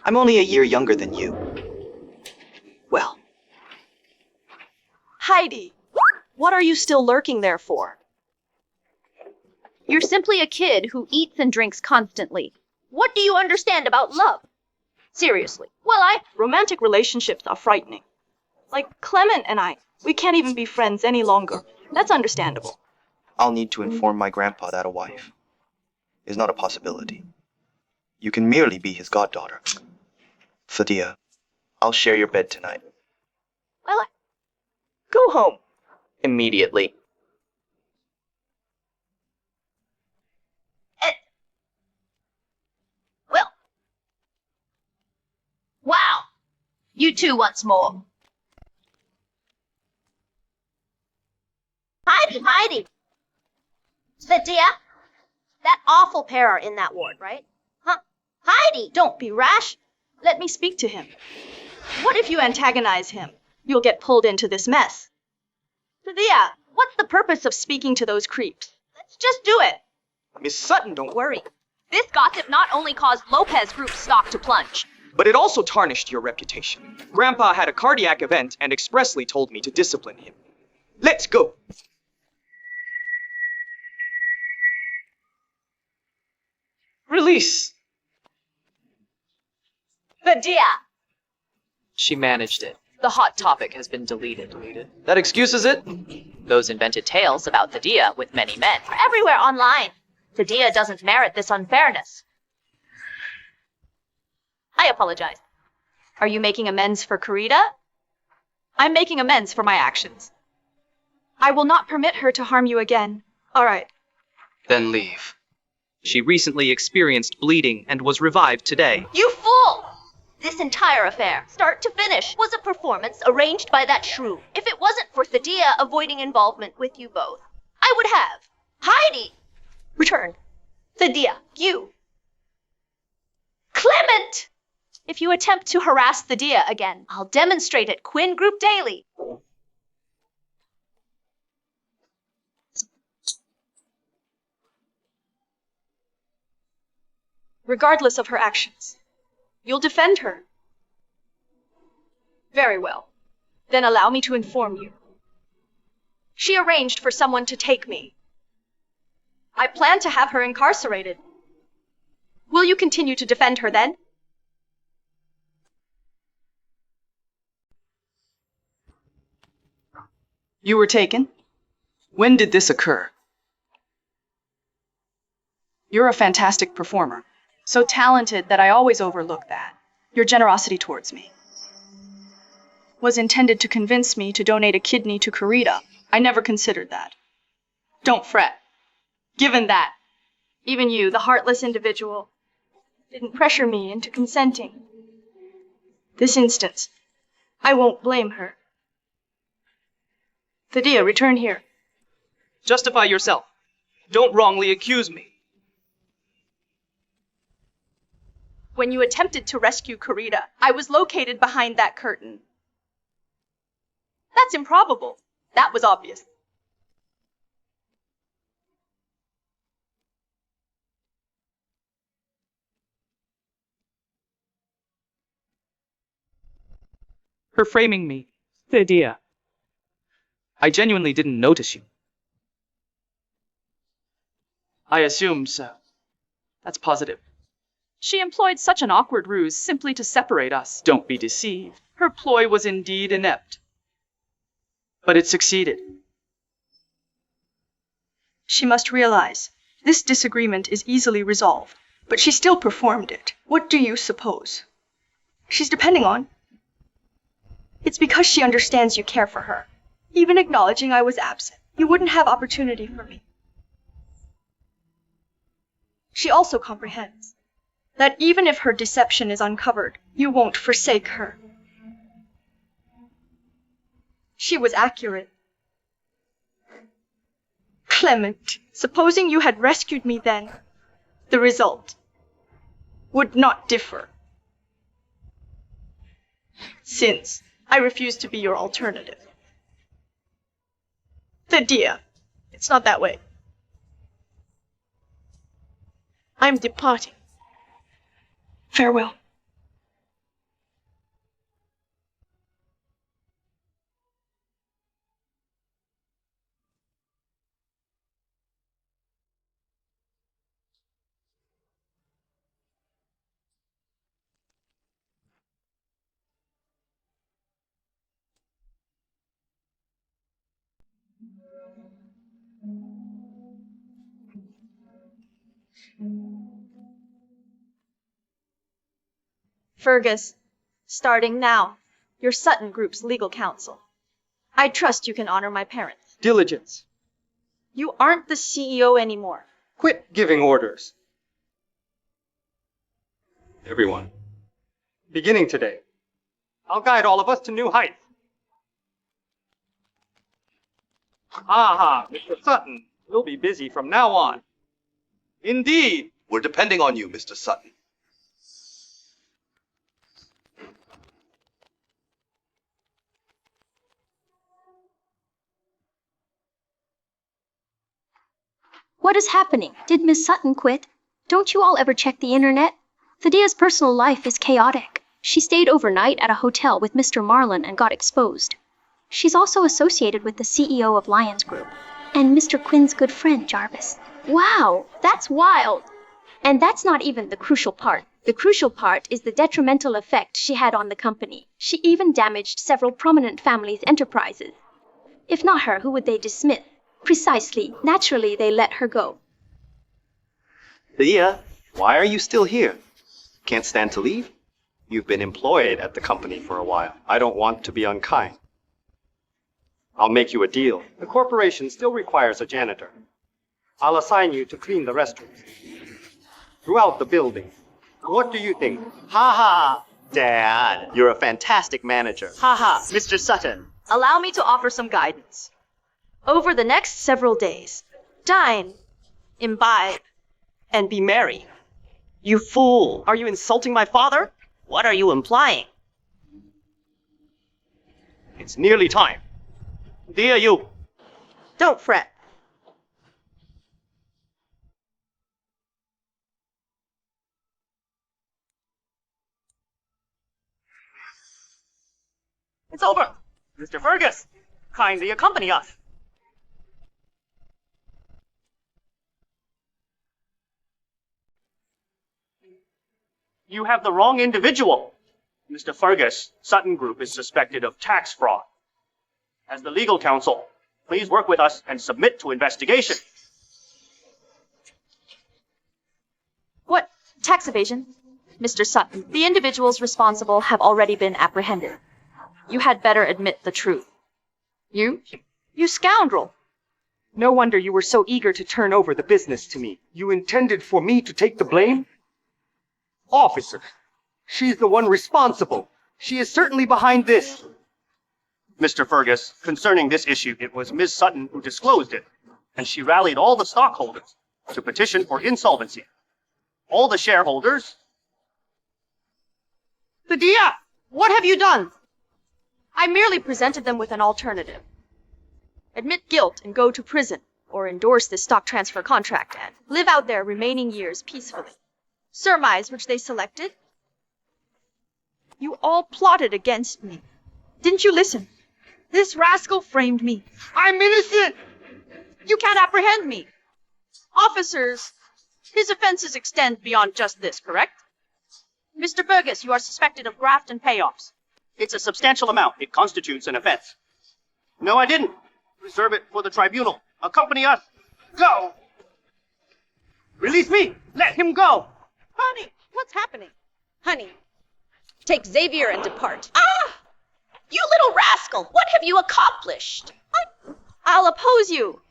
I'm only a year younger than you. Well. Heidi, What are you still lurking there for? You're simply a kid who eats and drinks constantly. What do you understand about love? Seriously. Romantic relationships are frightening. Like Clement and I, we can't even be friends any longer. That's understandable. I'll need to inform my grandpa that a wife is not a possibility. You can merely be his goddaughter. Thaddeus, I'll share your bed tonight. Go home. Immediately. Wow! You two once more. Heidi! Thaddeus? That awful pair are in that ward, right? Huh? Heidi! Don't be rash. Let me speak to him. What if you antagonize him? You'll get pulled into this mess. Thaddeus, what's the purpose of speaking to those creeps? Let's just do it. Miss Sutton, don't worry. This gossip not only caused Lopez Group's stock to plunge, But it also tarnished your reputation. Grandpa had a cardiac event and expressly told me to discipline him. Let's go. Release! Thaddeus! She managed it. The hot topic has been deleted. That excuses it? Those invented tales about Thaddeus with many men are everywhere online. Thaddeus doesn't merit this unfairness. I apologize. Are you making amends for Karita? I'm making amends for my actions. I will not permit her to harm you again. All right. Then leave. She recently experienced bleeding and was revived today. You fool! This entire affair, start to finish, was a performance arranged by that shrew. If it wasn't for Thaddeus avoiding involvement with you both, I would have. Heidi! Return. Thaddeus, you. Clement! If you attempt to harass Thaddeus again, I'll demonstrate at Quinn Group Daily. Regardless of her actions, you'll defend her. Very well. Then allow me to inform you. She arranged for someone to take me. I plan to have her incarcerated. Will you continue to defend her then? You were taken? When did this occur? You're a fantastic performer. So talented that I always overlook that. Your generosity towards me was intended to convince me to donate a kidney to Karita. I never considered that. Don't fret. Given that, even you, the heartless individual, didn't pressure me into consenting. This instance, I won't blame her. Thaddeus, return here. Justify yourself. Don't wrongly accuse me. When you attempted to rescue Karita, I was located behind that curtain. That's improbable. That was obvious. Her framing me. Thaddeus. I genuinely didn't notice you. I assumed so. That's positive. She employed such an awkward ruse simply to separate us. Don't be deceived. Her ploy was indeed inept. But it succeeded. She must realize this disagreement is easily resolved, but she still performed it. What do you suppose she's depending on? It's because she understands you care for her. Even acknowledging I was absent, you wouldn't have opportunity for me. She also comprehends that even if her deception is uncovered, you won't forsake her. She was accurate. Clement, supposing you had rescued me then, the result would not differ. Since I refuse to be your alternative. Thaddeus, it's not that way. I'm departing. Farewell. Fergus, starting now, your Sutton Group's legal counsel. I trust you can honor my parents. Diligence. You aren't the CEO anymore. Quit giving orders. Everyone, beginning today, I'll guide all of us to new heights. Aha, Mr. Sutton, we'll be busy from now on. Indeed. We're depending on you, Mr. Sutton. What is happening? Did Miss Sutton quit? Don't you all ever check the internet? Thadia's personal life is chaotic. She stayed overnight at a hotel with Mr. Marlin and got exposed. She's also associated with the CEO of Lions Group and Mr. Quinn's good friend, Jarvis. Wow, that's wild! And that's not even the crucial part. The crucial part is the detrimental effect she had on the company. She even damaged several prominent families' enterprises. If not her, who would they dismiss? Precisely. Naturally, they let her go. Thea, why are you still here? Can't stand to leave? You've been employed at the company for a while. I don't want to be unkind. I'll make you a deal. The corporation still requires a janitor. I'll assign you to clean the restrooms throughout the building. What do you think? Ha ha! Dad, you're a fantastic manager. Haha, Mr. Sutton, allow me to offer some guidance. Over the next several days, dine, imbibe, and be merry. You fool! Are you insulting my father? What are you implying? It's nearly time. Dear you. Don't fret. It's over. Mr. Fergus, kindly accompany us. You have the wrong individual. Mr. Fergus, Sutton Group is suspected of tax fraud. As the legal counsel, please work with us and submit to investigation. What? Tax evasion? Mr. Sutton, the individuals responsible have already been apprehended. You had better admit the truth. You scoundrel! No wonder you were so eager to turn over the business to me. You intended for me to take the blame? Officer, she's the one responsible. She is certainly behind this. Mr. Fergus, concerning this issue, it was Ms. Sutton who disclosed it, and she rallied all the stockholders to petition for insolvency. All the shareholders... Thaddeus, what have you done? I merely presented them with an alternative. Admit guilt and go to prison, or endorse this stock transfer contract and live out their remaining years peacefully. Surmise which they selected? You all plotted against me. Didn't you listen? This rascal framed me. I'm innocent! You can't apprehend me. Officers, his offenses extend beyond just this, correct? Mr. Fergus, you are suspected of graft and payoffs. It's a substantial amount. It constitutes an offense. No, I didn't. Reserve it for the tribunal. Accompany us. Go! Release me! Let him go! Honey, what's happening? Honey, take Xavier and depart. Ah! You little rascal! What have you accomplished? I'll oppose you.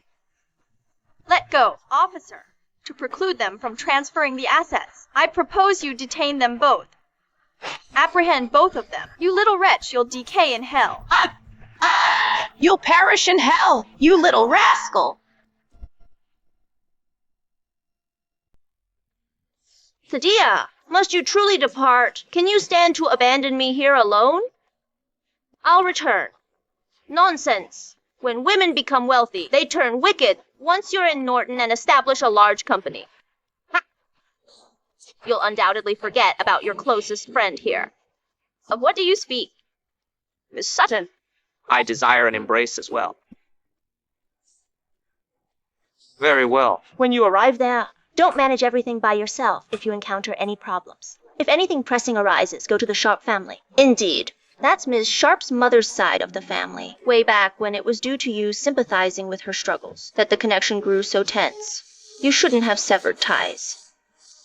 Let go, officer, to preclude them from transferring the assets. I propose you detain them both. Apprehend both of them. You little wretch, you'll decay in hell. You'll perish in hell, you little rascal! Thaddeus, must you truly depart? Can you stand to abandon me here alone? I'll return. Nonsense. When women become wealthy, they turn wicked once you're in Norton and establish a large company. Ha! You'll undoubtedly forget about your closest friend here. Of what do you speak? Miss Sutton. I desire an embrace as well. Very well. When you arrive there, don't manage everything by yourself if you encounter any problems. If anything pressing arises, go to the Sharp family. Indeed. That's Ms. Sharp's mother's side of the family, way back when it was due to you sympathizing with her struggles that the connection grew so tense. You shouldn't have severed ties.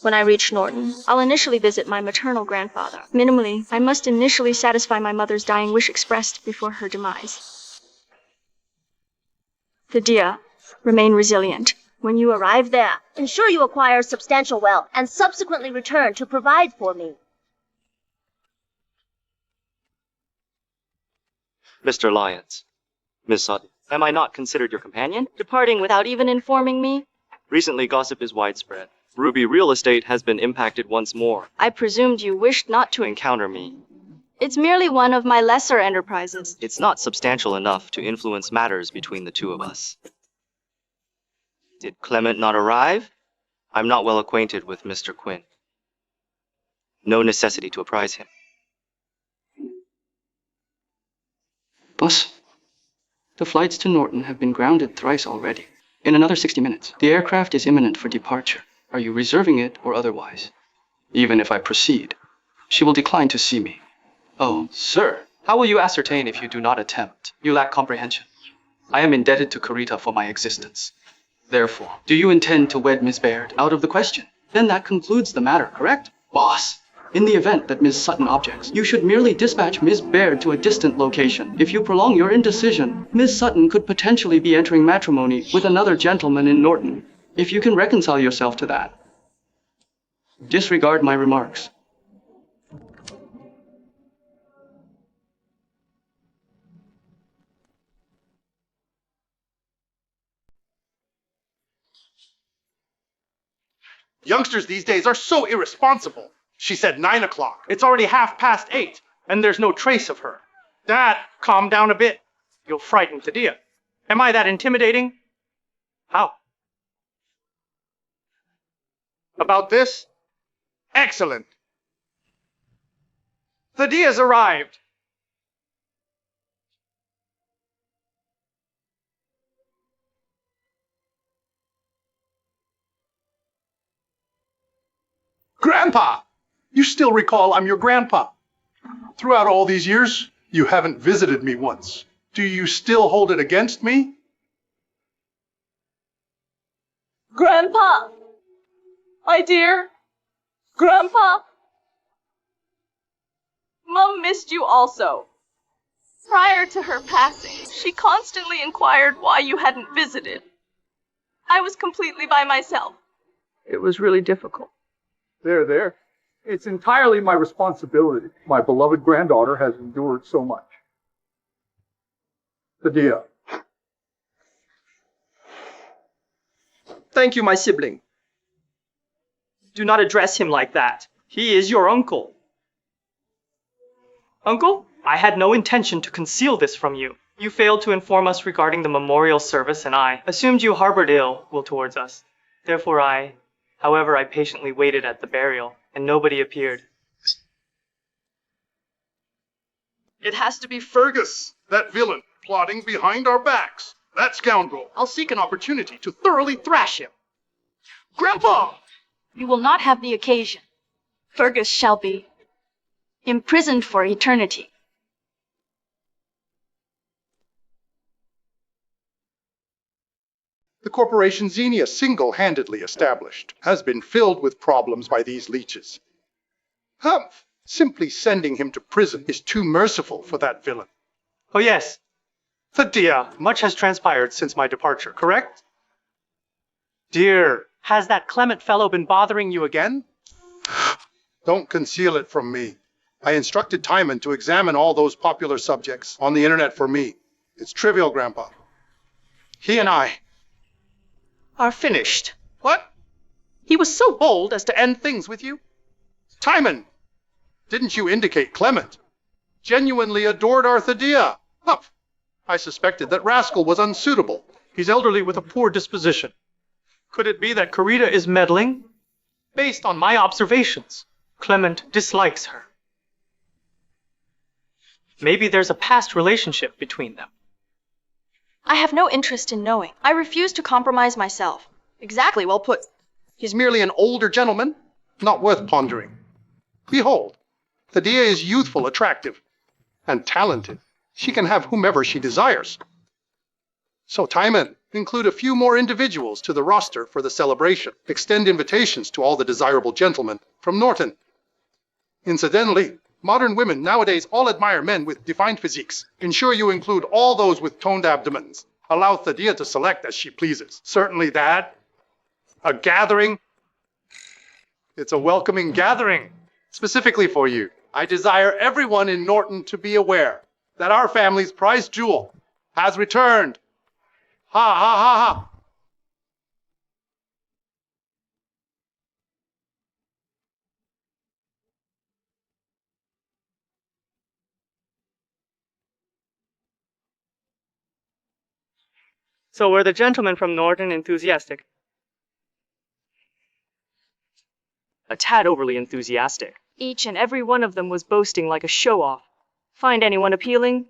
When I reach Norton, I'll initially visit my maternal grandfather. Minimally, I must initially satisfy my mother's dying wish expressed before her demise. Thaddeus, remain resilient. When you arrive there, ensure you acquire substantial wealth and subsequently return to provide for me. Mr. Lyons. Miss Sutton, am I not considered your companion? Departing without even informing me? Recently, gossip is widespread. Ruby real estate has been impacted once more. I presumed you wished not to Encounter me. It's merely one of my lesser enterprises. It's not substantial enough to influence matters between the two of us. Did Clement not arrive? I'm not well acquainted with Mr. Quinn. No necessity to apprise him. Boss, the flights to Norton have been grounded thrice already. In another 60 minutes, the aircraft is imminent for departure. Are you reserving it or otherwise? Even if I proceed, she will decline to see me. Oh, Sir, how will you ascertain if you do not attempt? You lack comprehension. I am indebted to Carita for my existence. Therefore, do you intend to wed Miss Baird? Out of the question. Then that concludes the matter, correct? Boss, in the event that Miss Sutton objects, you should merely dispatch Miss Baird to a distant location. If you prolong your indecision, Miss Sutton could potentially be entering matrimony with another gentleman in Norton. If you can reconcile yourself to that. Disregard my remarks. Youngsters these days are so irresponsible. She said 9 o'clock. It's already 8:30, and there's no trace of her. Dad, calm down a bit. You'll frighten Thaddeus. Am I that intimidating? How? About this? Excellent. Thaddeus arrived. Grandpa! You still recall I'm your grandpa. Throughout all these years, you haven't visited me once. Do you still hold it against me? Grandpa! My dear! Grandpa! Mom missed you also. Prior to her passing, she constantly inquired why you hadn't visited. I was completely by myself. It was really difficult. There. It's entirely my responsibility. My beloved granddaughter has endured so much. Thaddeus. Thank you, my sibling. Do not address him like that. He is your uncle. Uncle, I had no intention to conceal this from you. You failed to inform us regarding the memorial service, and I assumed you harbored ill will towards us. Therefore However, I patiently waited at the burial, and nobody appeared. It has to be Fergus, that villain, plotting behind our backs. That scoundrel. I'll seek an opportunity to thoroughly thrash him. Grandpa! You will not have the occasion. Fergus shall be imprisoned for eternity. The corporation Xenia single-handedly established has been filled with problems by these leeches. Humph! Simply sending him to prison is too merciful for that villain. Oh yes. Thaddeus, much has transpired since my departure, correct? Dear, has that Clement fellow been bothering you again? Don't conceal it from me. I instructed Timon to examine all those popular subjects on the internet for me. It's trivial, Grandpa. He and I are finished. What? He was so bold as to end things with you? Timon, didn't you indicate Clement genuinely adored our Thaddeus? Humph! I suspected that rascal was unsuitable. He's elderly with a poor disposition. Could it be that Carita is meddling? Based on my observations, Clement dislikes her. Maybe there's a past relationship between them. I have no interest in knowing. I refuse to compromise myself. Exactly, well put. He's merely an older gentleman, not worth pondering. Behold, Thaddeus is youthful, attractive, and talented. She can have whomever she desires. So, Timon, include a few more individuals to the roster for the celebration. Extend invitations to all the desirable gentlemen from Norton. Incidentally, modern women nowadays all admire men with defined physiques. Ensure you include all those with toned abdomens. Allow Thadia to select as she pleases. Certainly that. A gathering. It's a welcoming gathering, specifically for you. I desire everyone in Norton to be aware that our family's prized jewel has returned. Ha ha ha ha. So were the gentlemen from Norton enthusiastic? A tad overly enthusiastic. Each and every one of them was boasting like a show-off. Find anyone appealing?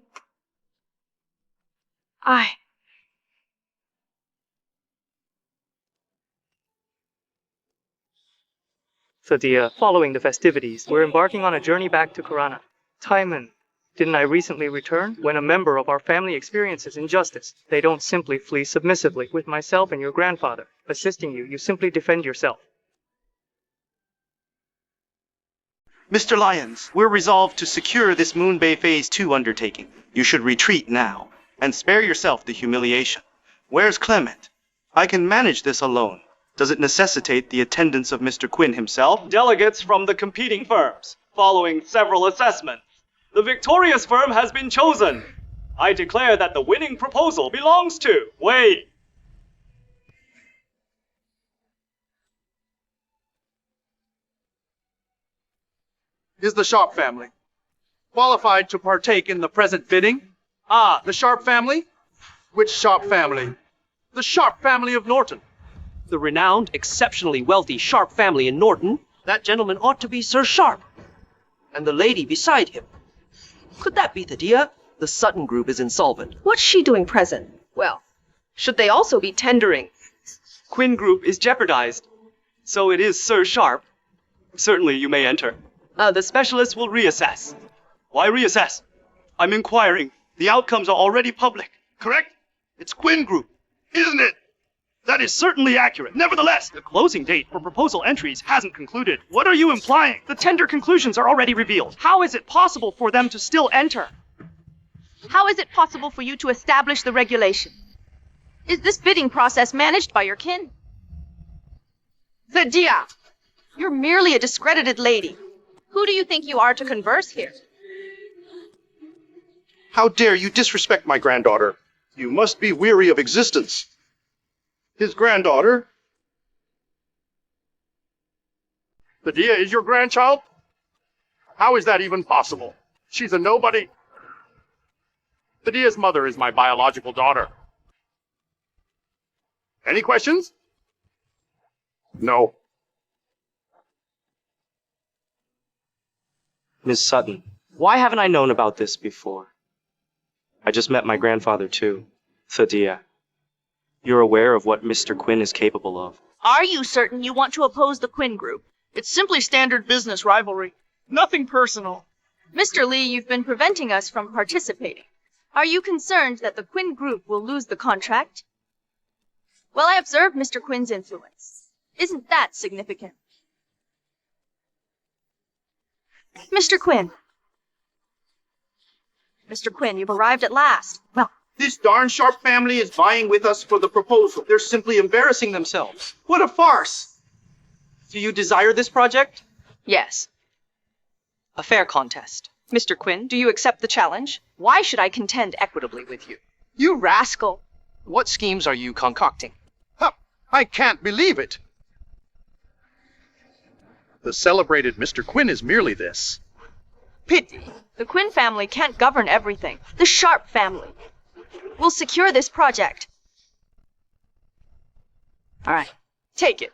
Thadia, following the festivities, we're embarking on a journey back to Karana. Timon, didn't I recently return? When a member of our family experiences injustice, they don't simply flee submissively. With myself and your grandfather assisting you, you simply defend yourself. Mr. Lyons, we're resolved to secure this Moon Bay Phase 2 undertaking. You should retreat now, and spare yourself the humiliation. Where's Clement? I can manage this alone. Does it necessitate the attendance of Mr. Quinn himself? Delegates from the competing firms, following several assessments. The victorious firm has been chosen. I declare that the winning proposal belongs to Wade. Is the Sharp family qualified to partake in the present bidding? Ah, the Sharp family? Which Sharp family? The Sharp family of Norton. The renowned, exceptionally wealthy Sharp family in Norton. That gentleman ought to be Sir Sharp. And the lady beside him. Could that be Thadia? The Sutton Group is insolvent. What's she doing present? Well, should they also be tendering? Quinn Group is jeopardized. So it is Sir Sharp. Certainly you may enter. The specialists will reassess. Why reassess? I'm inquiring. The outcomes are already public, correct? It's Quinn Group, isn't it? That is certainly accurate. Nevertheless, the closing date for proposal entries hasn't concluded. What are you implying? The tender conclusions are already revealed. How is it possible for them to still enter? How is it possible for you to establish the regulation? Is this bidding process managed by your kin? Thadia, you're merely a discredited lady. Who do you think you are to converse here? How dare you disrespect my granddaughter? You must be weary of existence. His granddaughter? Thadia is your grandchild? How is that even possible? She's a nobody. Thadia's mother is my biological daughter. Any questions? No. Miss Sutton, why haven't I known about this before? I just met my grandfather too, Thadia. You're aware of what Mr. Quinn is capable of. Are you certain you want to oppose the Quinn Group? It's simply standard business rivalry. Nothing personal. Mr. Lee, you've been preventing us from participating. Are you concerned that the Quinn Group will lose the contract? Well, I observed Mr. Quinn's influence. Isn't that significant? Mr. Quinn. Mr. Quinn, you've arrived at last. Well, this darn Sharp family is vying with us for the proposal. They're simply embarrassing themselves. What a farce! Do you desire this project? Yes. A fair contest. Mr. Quinn, do you accept the challenge? Why should I contend equitably with you? You rascal. What schemes are you concocting? I can't believe it. The celebrated Mr. Quinn is merely this. Pity. The Quinn family can't govern everything. The Sharp family will secure this project. All right, take it.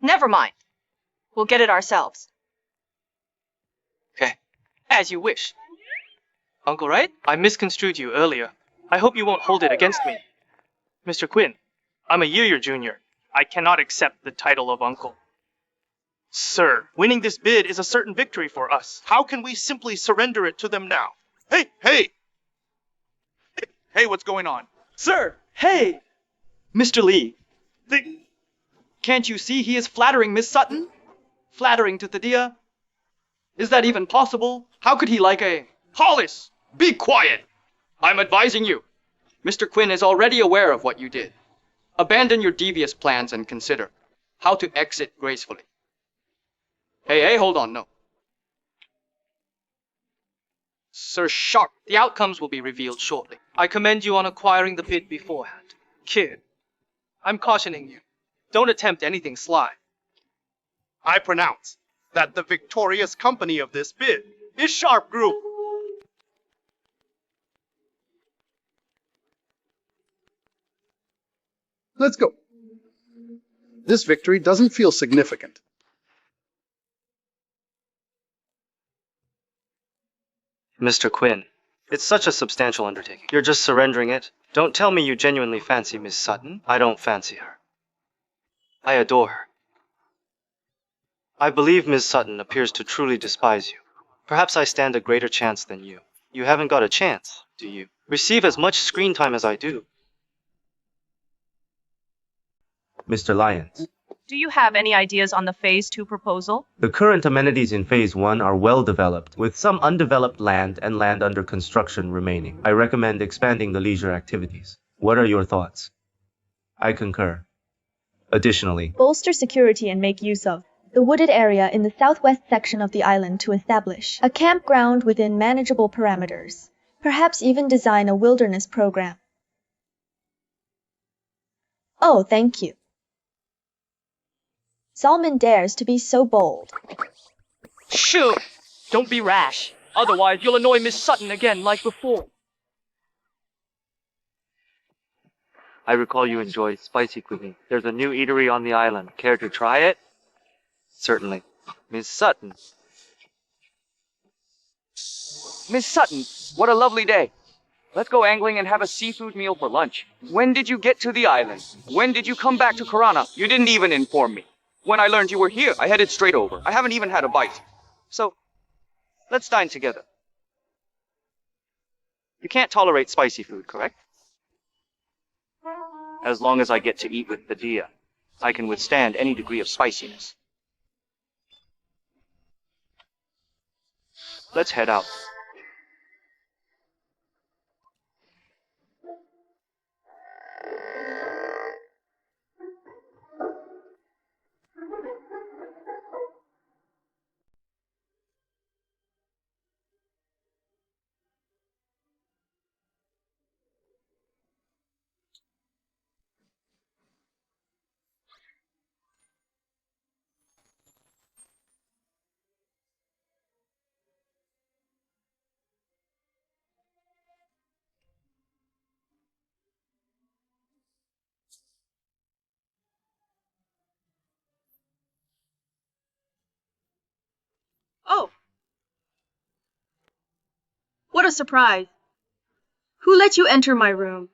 Never mind. We'll get it ourselves. Okay, as you wish. Uncle Wright? I misconstrued you earlier. I hope you won't hold it against me. Mr. Quinn, I'm a year your junior. I cannot accept the title of uncle. Sir, winning this bid is a certain victory for us. How can we simply surrender it to them now? Hey, hey! Hey, what's going on? Sir, hey! Mr. Lee, can't you see he is flattering Miss Sutton? Flattering to Thaddeus? Is that even possible? How could he like a... Hollis, be quiet! I'm advising you. Mr. Quinn is already aware of what you did. Abandon your devious plans and consider how to exit gracefully. Hey, hold on, no. Sir Sharp, the outcomes will be revealed shortly. I commend you on acquiring the bid beforehand. Kid, I'm cautioning you. Don't attempt anything sly. I pronounce that the victorious company of this bid is Sharp Group. Let's go. This victory doesn't feel significant. Mr. Quinn, it's such a substantial undertaking. You're just surrendering it. Don't tell me you genuinely fancy Miss Sutton. I don't fancy her. I adore her. I believe Miss Sutton appears to truly despise you. Perhaps I stand a greater chance than you. You haven't got a chance, do you? Receive as much screen time as I do. Mr. Lyons. Do you have any ideas on the Phase 2 proposal? The current amenities in Phase 1 are well developed, with some undeveloped land and land under construction remaining. I recommend expanding the leisure activities. What are your thoughts? I concur. Additionally, bolster security and make use of the wooded area in the southwest section of the island to establish a campground within manageable parameters. Perhaps even design a wilderness program. Oh, thank you. Salman dares to be so bold. Shoot! Don't be rash. Otherwise, you'll annoy Miss Sutton again like before. I recall you enjoy spicy cuisine. There's a new eatery on the island. Care to try it? Certainly. Miss Sutton. Miss Sutton, what a lovely day. Let's go angling and have a seafood meal for lunch. When did you get to the island? When did you come back to Karana? You didn't even inform me. When I learned you were here, I headed straight over. I haven't even had a bite. So, let's dine together. You can't tolerate spicy food, correct? As long as I get to eat with Thaddeus, I can withstand any degree of spiciness. Let's head out. Oh. What a surprise. Who let you enter my room?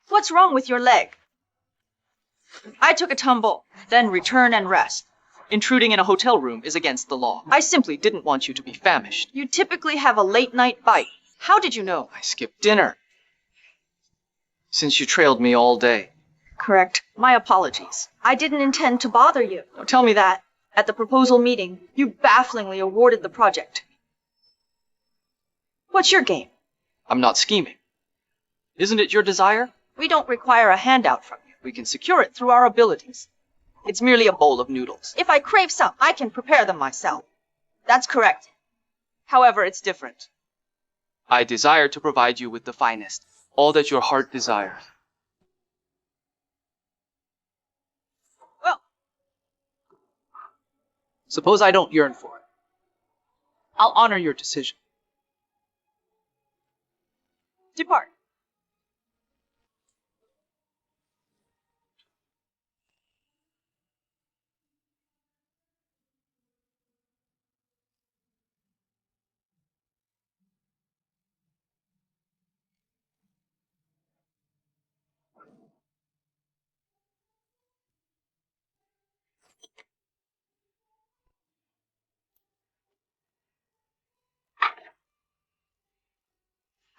What's wrong with your leg? I took a tumble, then return and rest. Intruding in a hotel room is against the law. I simply didn't want you to be famished. You typically have a late-night bite. How did you know? I skipped dinner. Since you trailed me all day. Correct. My apologies. I didn't intend to bother you. Don't tell me that. At the proposal meeting, you bafflingly awarded the project. What's your game? I'm not scheming. Isn't it your desire? We don't require a handout from you. We can secure it through our abilities. It's merely a bowl of noodles. If I crave some, I can prepare them myself. That's correct. However, it's different. I desire to provide you with the finest, all that your heart desires. Well, suppose I don't yearn for it. I'll honor your decision. Depart.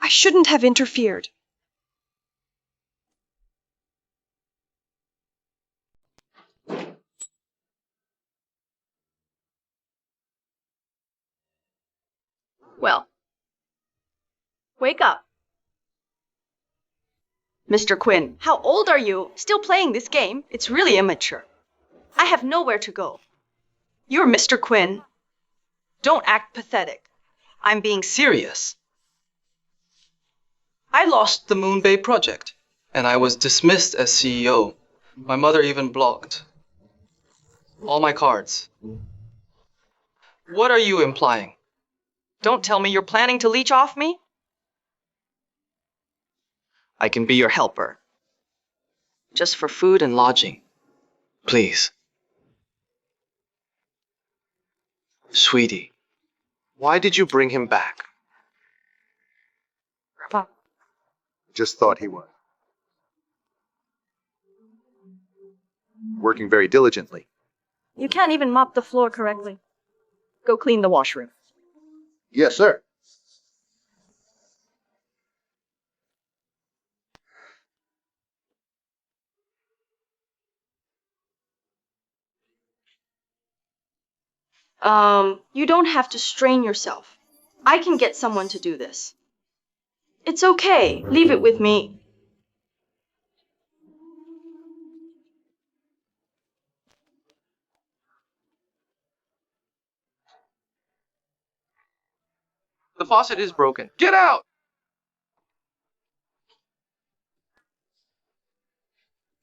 I shouldn't have interfered. Well, wake up. Mr. Quinn, how old are you? Still playing this game? It's really immature. I have nowhere to go. You're Mr. Quinn. Don't act pathetic. I'm being serious. I lost the Moon Bay project, and I was dismissed as CEO. My mother even blocked all my cards. What are you implying? Don't tell me you're planning to leech off me? I can be your helper. Just for food and lodging. Please. Sweetie, why did you bring him back? Grandpa. Just thought he was. Working very diligently. You can't even mop the floor correctly. Go clean the washroom. Yes, sir. You don't have to strain yourself. I can get someone to do this. It's okay. Leave it with me. The faucet is broken. Get out!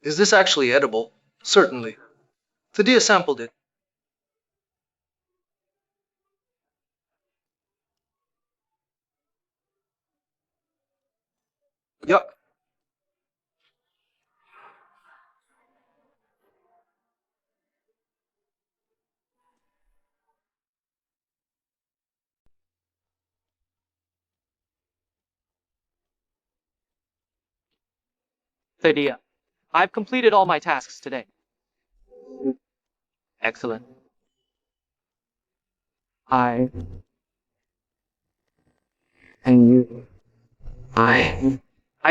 Is this actually edible? Certainly. Thaddeus sampled it. Yuck. Thaddeus, I've completed all my tasks today. Excellent. I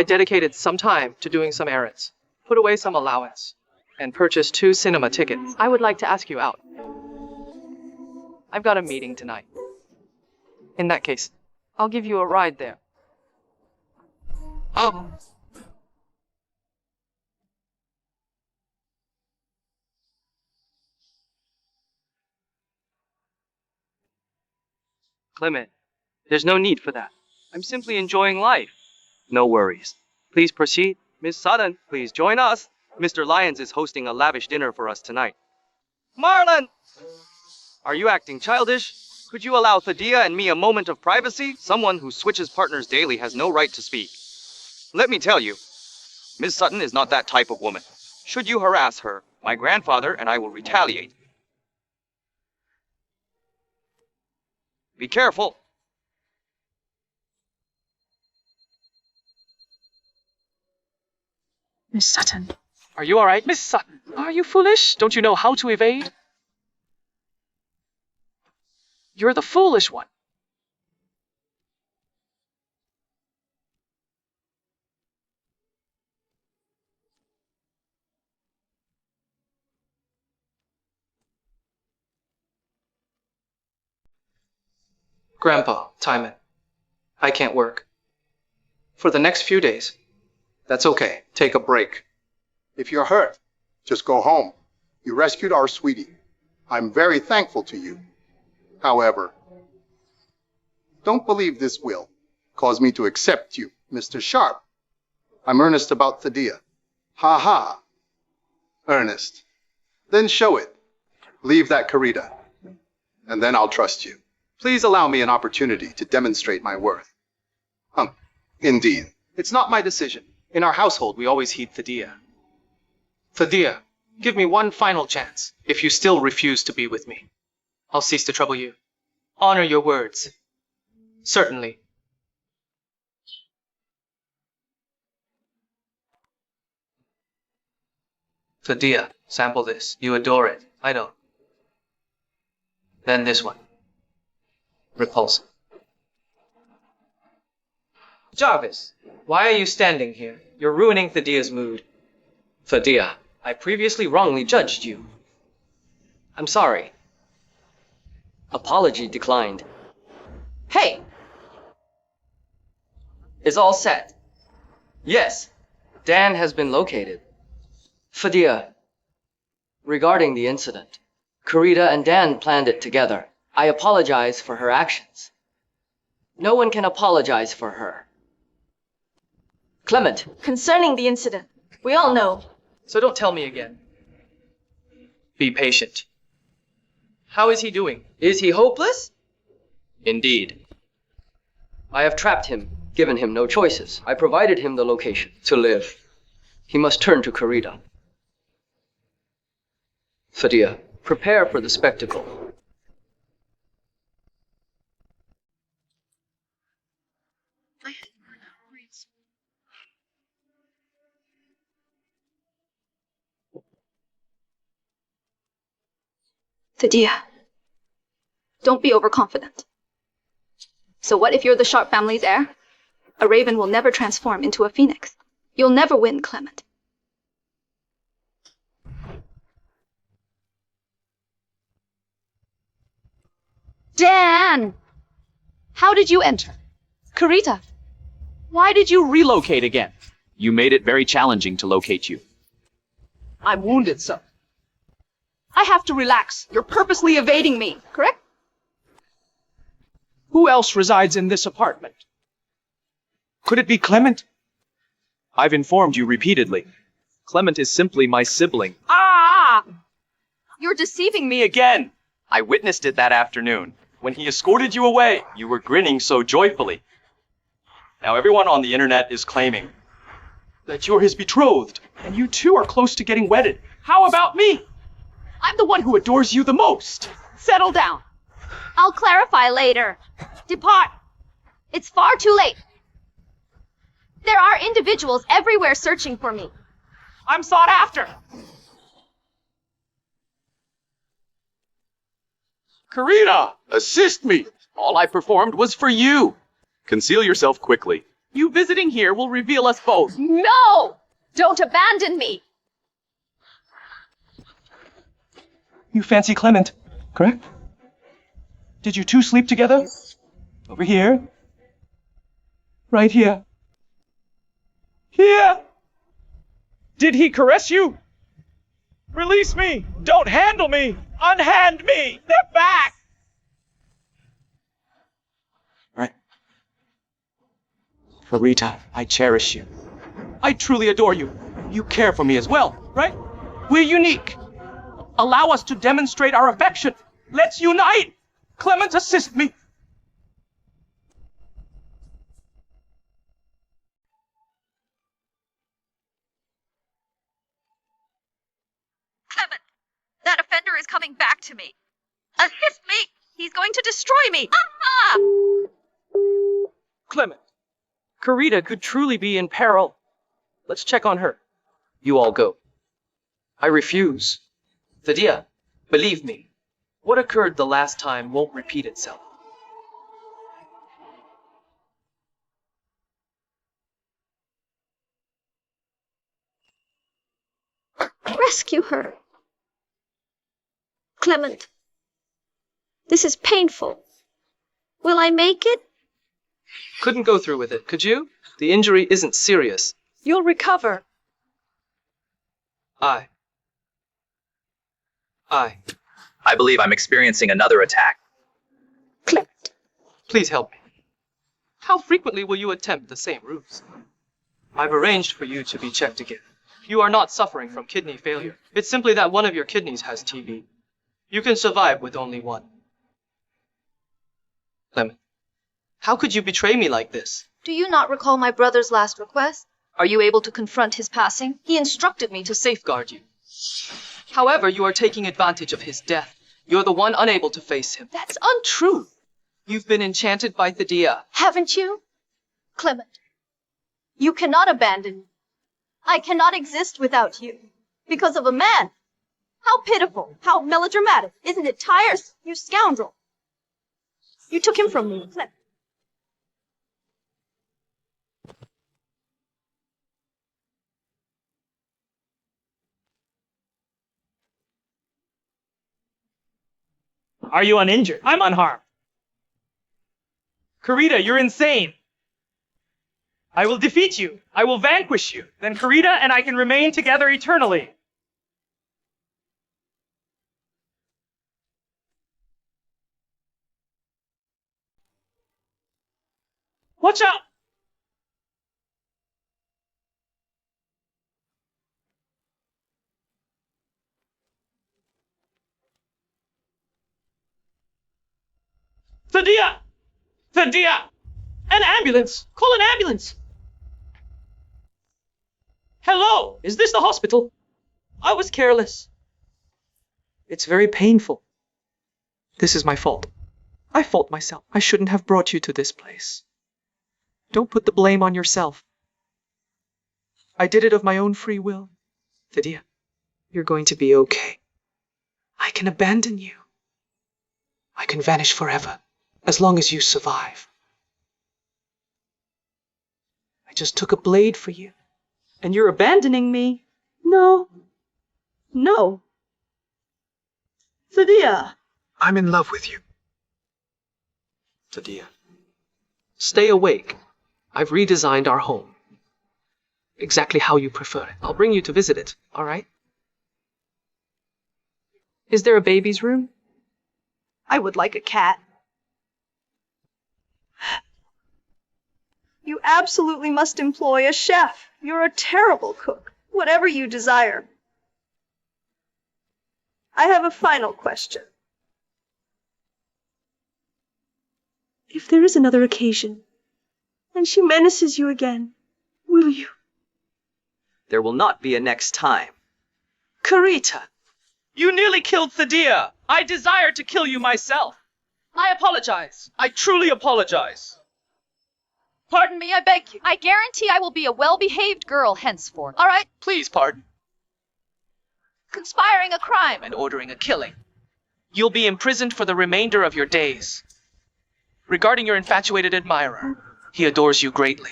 dedicated some time to doing some errands, put away some allowance, and purchased 2 cinema tickets. I would like to ask you out. I've got a meeting tonight. In that case, I'll give you a ride there. Oh. Clement, there's no need for that. I'm simply enjoying life. No worries. Please proceed. Miss Sutton, please join us. Mr. Lyons is hosting a lavish dinner for us tonight. Marlon! Are you acting childish? Could you allow Thaddeus and me a moment of privacy? Someone who switches partners daily has no right to speak. Let me tell you, Miss Sutton is not that type of woman. Should you harass her, my grandfather and I will retaliate. Be careful. Miss Sutton. Are you all right, Miss Sutton? Are you foolish? Don't you know how to evade? You're the foolish one. Grandpa, Timon, I can't work. For the next few days. That's okay. Take a break. If you're hurt, just go home. You rescued our sweetie. I'm very thankful to you. However, don't believe this will cause me to accept you, Mr. Sharp. I'm earnest about Thaddeus. Ha ha. Earnest. Then show it. Leave that Karita, and then I'll trust you. Please allow me an opportunity to demonstrate my worth. Indeed. It's not my decision. In our household, we always heed Thaddeus. Thaddeus, give me one final chance. If you still refuse to be with me, I'll cease to trouble you. Honor your words. Certainly. Thaddeus, sample this. You adore it. I don't. Then this one. Repulsive. Jarvis, why are you standing here? You're ruining Thadia's mood. Thadia, I previously wrongly judged you. I'm sorry. Apology declined. Hey! Is all set? Yes. Dan has been located. Thadia, regarding the incident, Karita and Dan planned it together. I apologize for her actions. No one can apologize for her. Clement. Concerning the incident, we all know. So don't tell me again. Be patient. How is he doing? Is he hopeless? Indeed. I have trapped him, given him no choices. I provided him the location to live. He must turn to Karita. Thadia, prepare for the spectacle. Thadia, don't be overconfident. So what if you're the Sharp family's heir? A raven will never transform into a phoenix. You'll never win, Clement. Dan! How did you enter? Karita, why did you relocate again? You made it very challenging to locate you. I'm wounded, sir. I have to relax. You're purposely evading me, correct? Who else resides in this apartment? Could it be Clement? I've informed you repeatedly. Clement is simply my sibling. Ah! You're deceiving me Again! I witnessed it that afternoon. When he escorted you away, you were grinning so joyfully. Now everyone on the internet is claiming that you're his betrothed, and you two are close to getting wedded. How about me? I'm the one who adores you the most. Settle down. I'll clarify later. Depart. It's far too late. There are individuals everywhere searching for me. I'm sought after. Karita, assist me. All I performed was for you. Conceal yourself quickly. You visiting here will reveal us both. No! Don't abandon me. You fancy Clement, correct? Did you two sleep together? Over here? Right here? Here! Did he caress you? Release me! Don't handle me! Unhand me! Step back! Right. Karita, I cherish you. I truly adore you. You care for me as well, right? We're unique. Allow us to demonstrate our affection. Let's unite! Clement, assist me! Clement, that offender is coming back to me. Assist me! He's going to destroy me! Ah! Clement, Karita could truly be in peril. Let's check on her. You all go. I refuse. Thadia, believe me, what occurred the last time won't repeat itself. Rescue her. Clement, this is painful. Will I make it? Couldn't go through with it, could you? The injury isn't serious. You'll recover. I believe I'm experiencing another attack. Please help me. How frequently will you attempt the same ruse? I've arranged for you to be checked again. You are not suffering from kidney failure. It's simply that one of your kidneys has TB. You can survive with only one. Clement, how could you betray me like this? Do you not recall my brother's last request? Are you able to confront his passing? He instructed me to Safeguard you. However, you are taking advantage of his death. You're the one unable to face him. That's untrue. You've been enchanted by Thadia. Haven't you? Clement, you cannot abandon me. I cannot exist without you. Because of a man. How pitiful! How melodramatic! Isn't it tiresome? You scoundrel! You took him from me. Are you uninjured? I'm unharmed. Karita, you're insane. I will defeat you. I will vanquish you. Then Karita and I can remain together eternally. Watch out! Thadia! Thadia! An ambulance! Call an ambulance! Hello! Is this the hospital? I was careless. It's very painful. This is my fault. I fault myself. I shouldn't have brought you to this place. Don't put the blame on yourself. I did it of my own free will. Thadia, you're going to be okay. I can abandon you. I can vanish forever, as long as you survive. I just took a blade for you, and you're abandoning me? No. No. Thadia. I'm in love with you. Thadia, stay awake. I've redesigned our home. Exactly how you prefer it. I'll bring you to visit it, all right? Is there a baby's room? I would like a cat. You absolutely must employ a chef. You're a terrible cook. Whatever you desire. I have a final question. If there is another occasion, and she menaces you again, will you? There will not be a next time. Karita, you nearly killed Thadia. I desired to kill you myself. I apologize. I truly apologize. Pardon me, I beg you. I guarantee I will be a well-behaved girl henceforth. All right? Please pardon. Conspiring a crime. And ordering a killing. You'll be imprisoned for the remainder of your days. Regarding your infatuated admirer, he adores you greatly.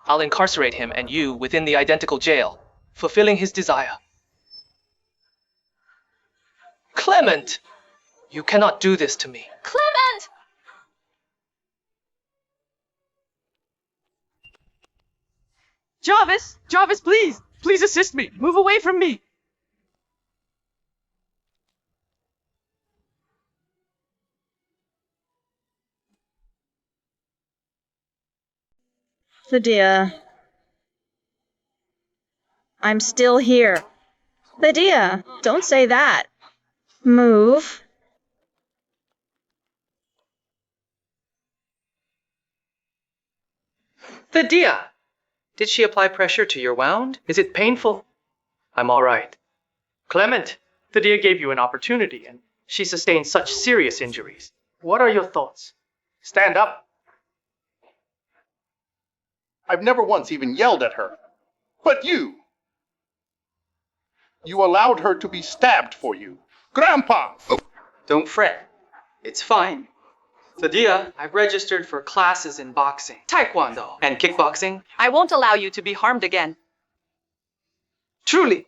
I'll incarcerate him and you within the identical jail, fulfilling his desire. Clement! You cannot do this to me. Clement! Jarvis! Jarvis, please! Please assist me! Move away from me! Thadia. I'm still here. Thadia, don't say that. Move. Thadia! Did she apply pressure to your wound? Is it painful? I'm all right. Clement, Thadia gave you an opportunity, and she sustained such serious injuries. What are your thoughts? Stand up. I've never once even yelled at her. But you allowed her to be stabbed for you. Grandpa! Don't fret. It's fine. Thadia, I've registered for classes in boxing, taekwondo, and kickboxing. I won't allow you to be harmed again. Truly.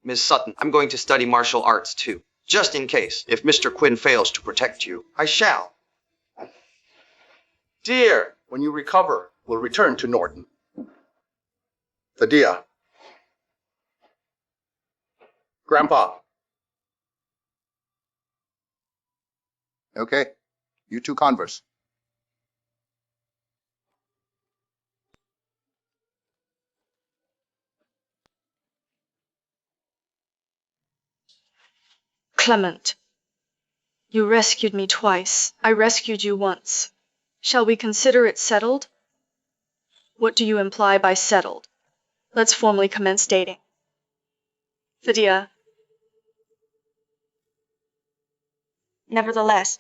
Miss Sutton, I'm going to study martial arts too. Just in case, if Mr. Quinn fails to protect you, I shall. Dear, when you recover, we'll return to Norton. Thadia. Grandpa. Okay, you two converse. Clement, you rescued me twice. I rescued you once. Shall we consider it settled? What do you imply by settled? Let's formally commence dating. Thadia. Nevertheless,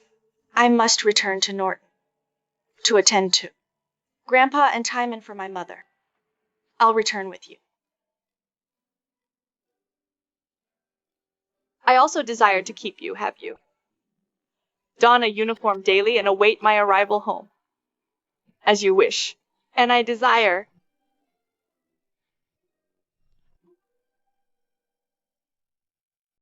I must return to Norton to attend to Grandpa and Timon for my mother. I'll return with you. I also desire to keep you, have you? Don a uniform daily and await my arrival home. As you wish. And I desire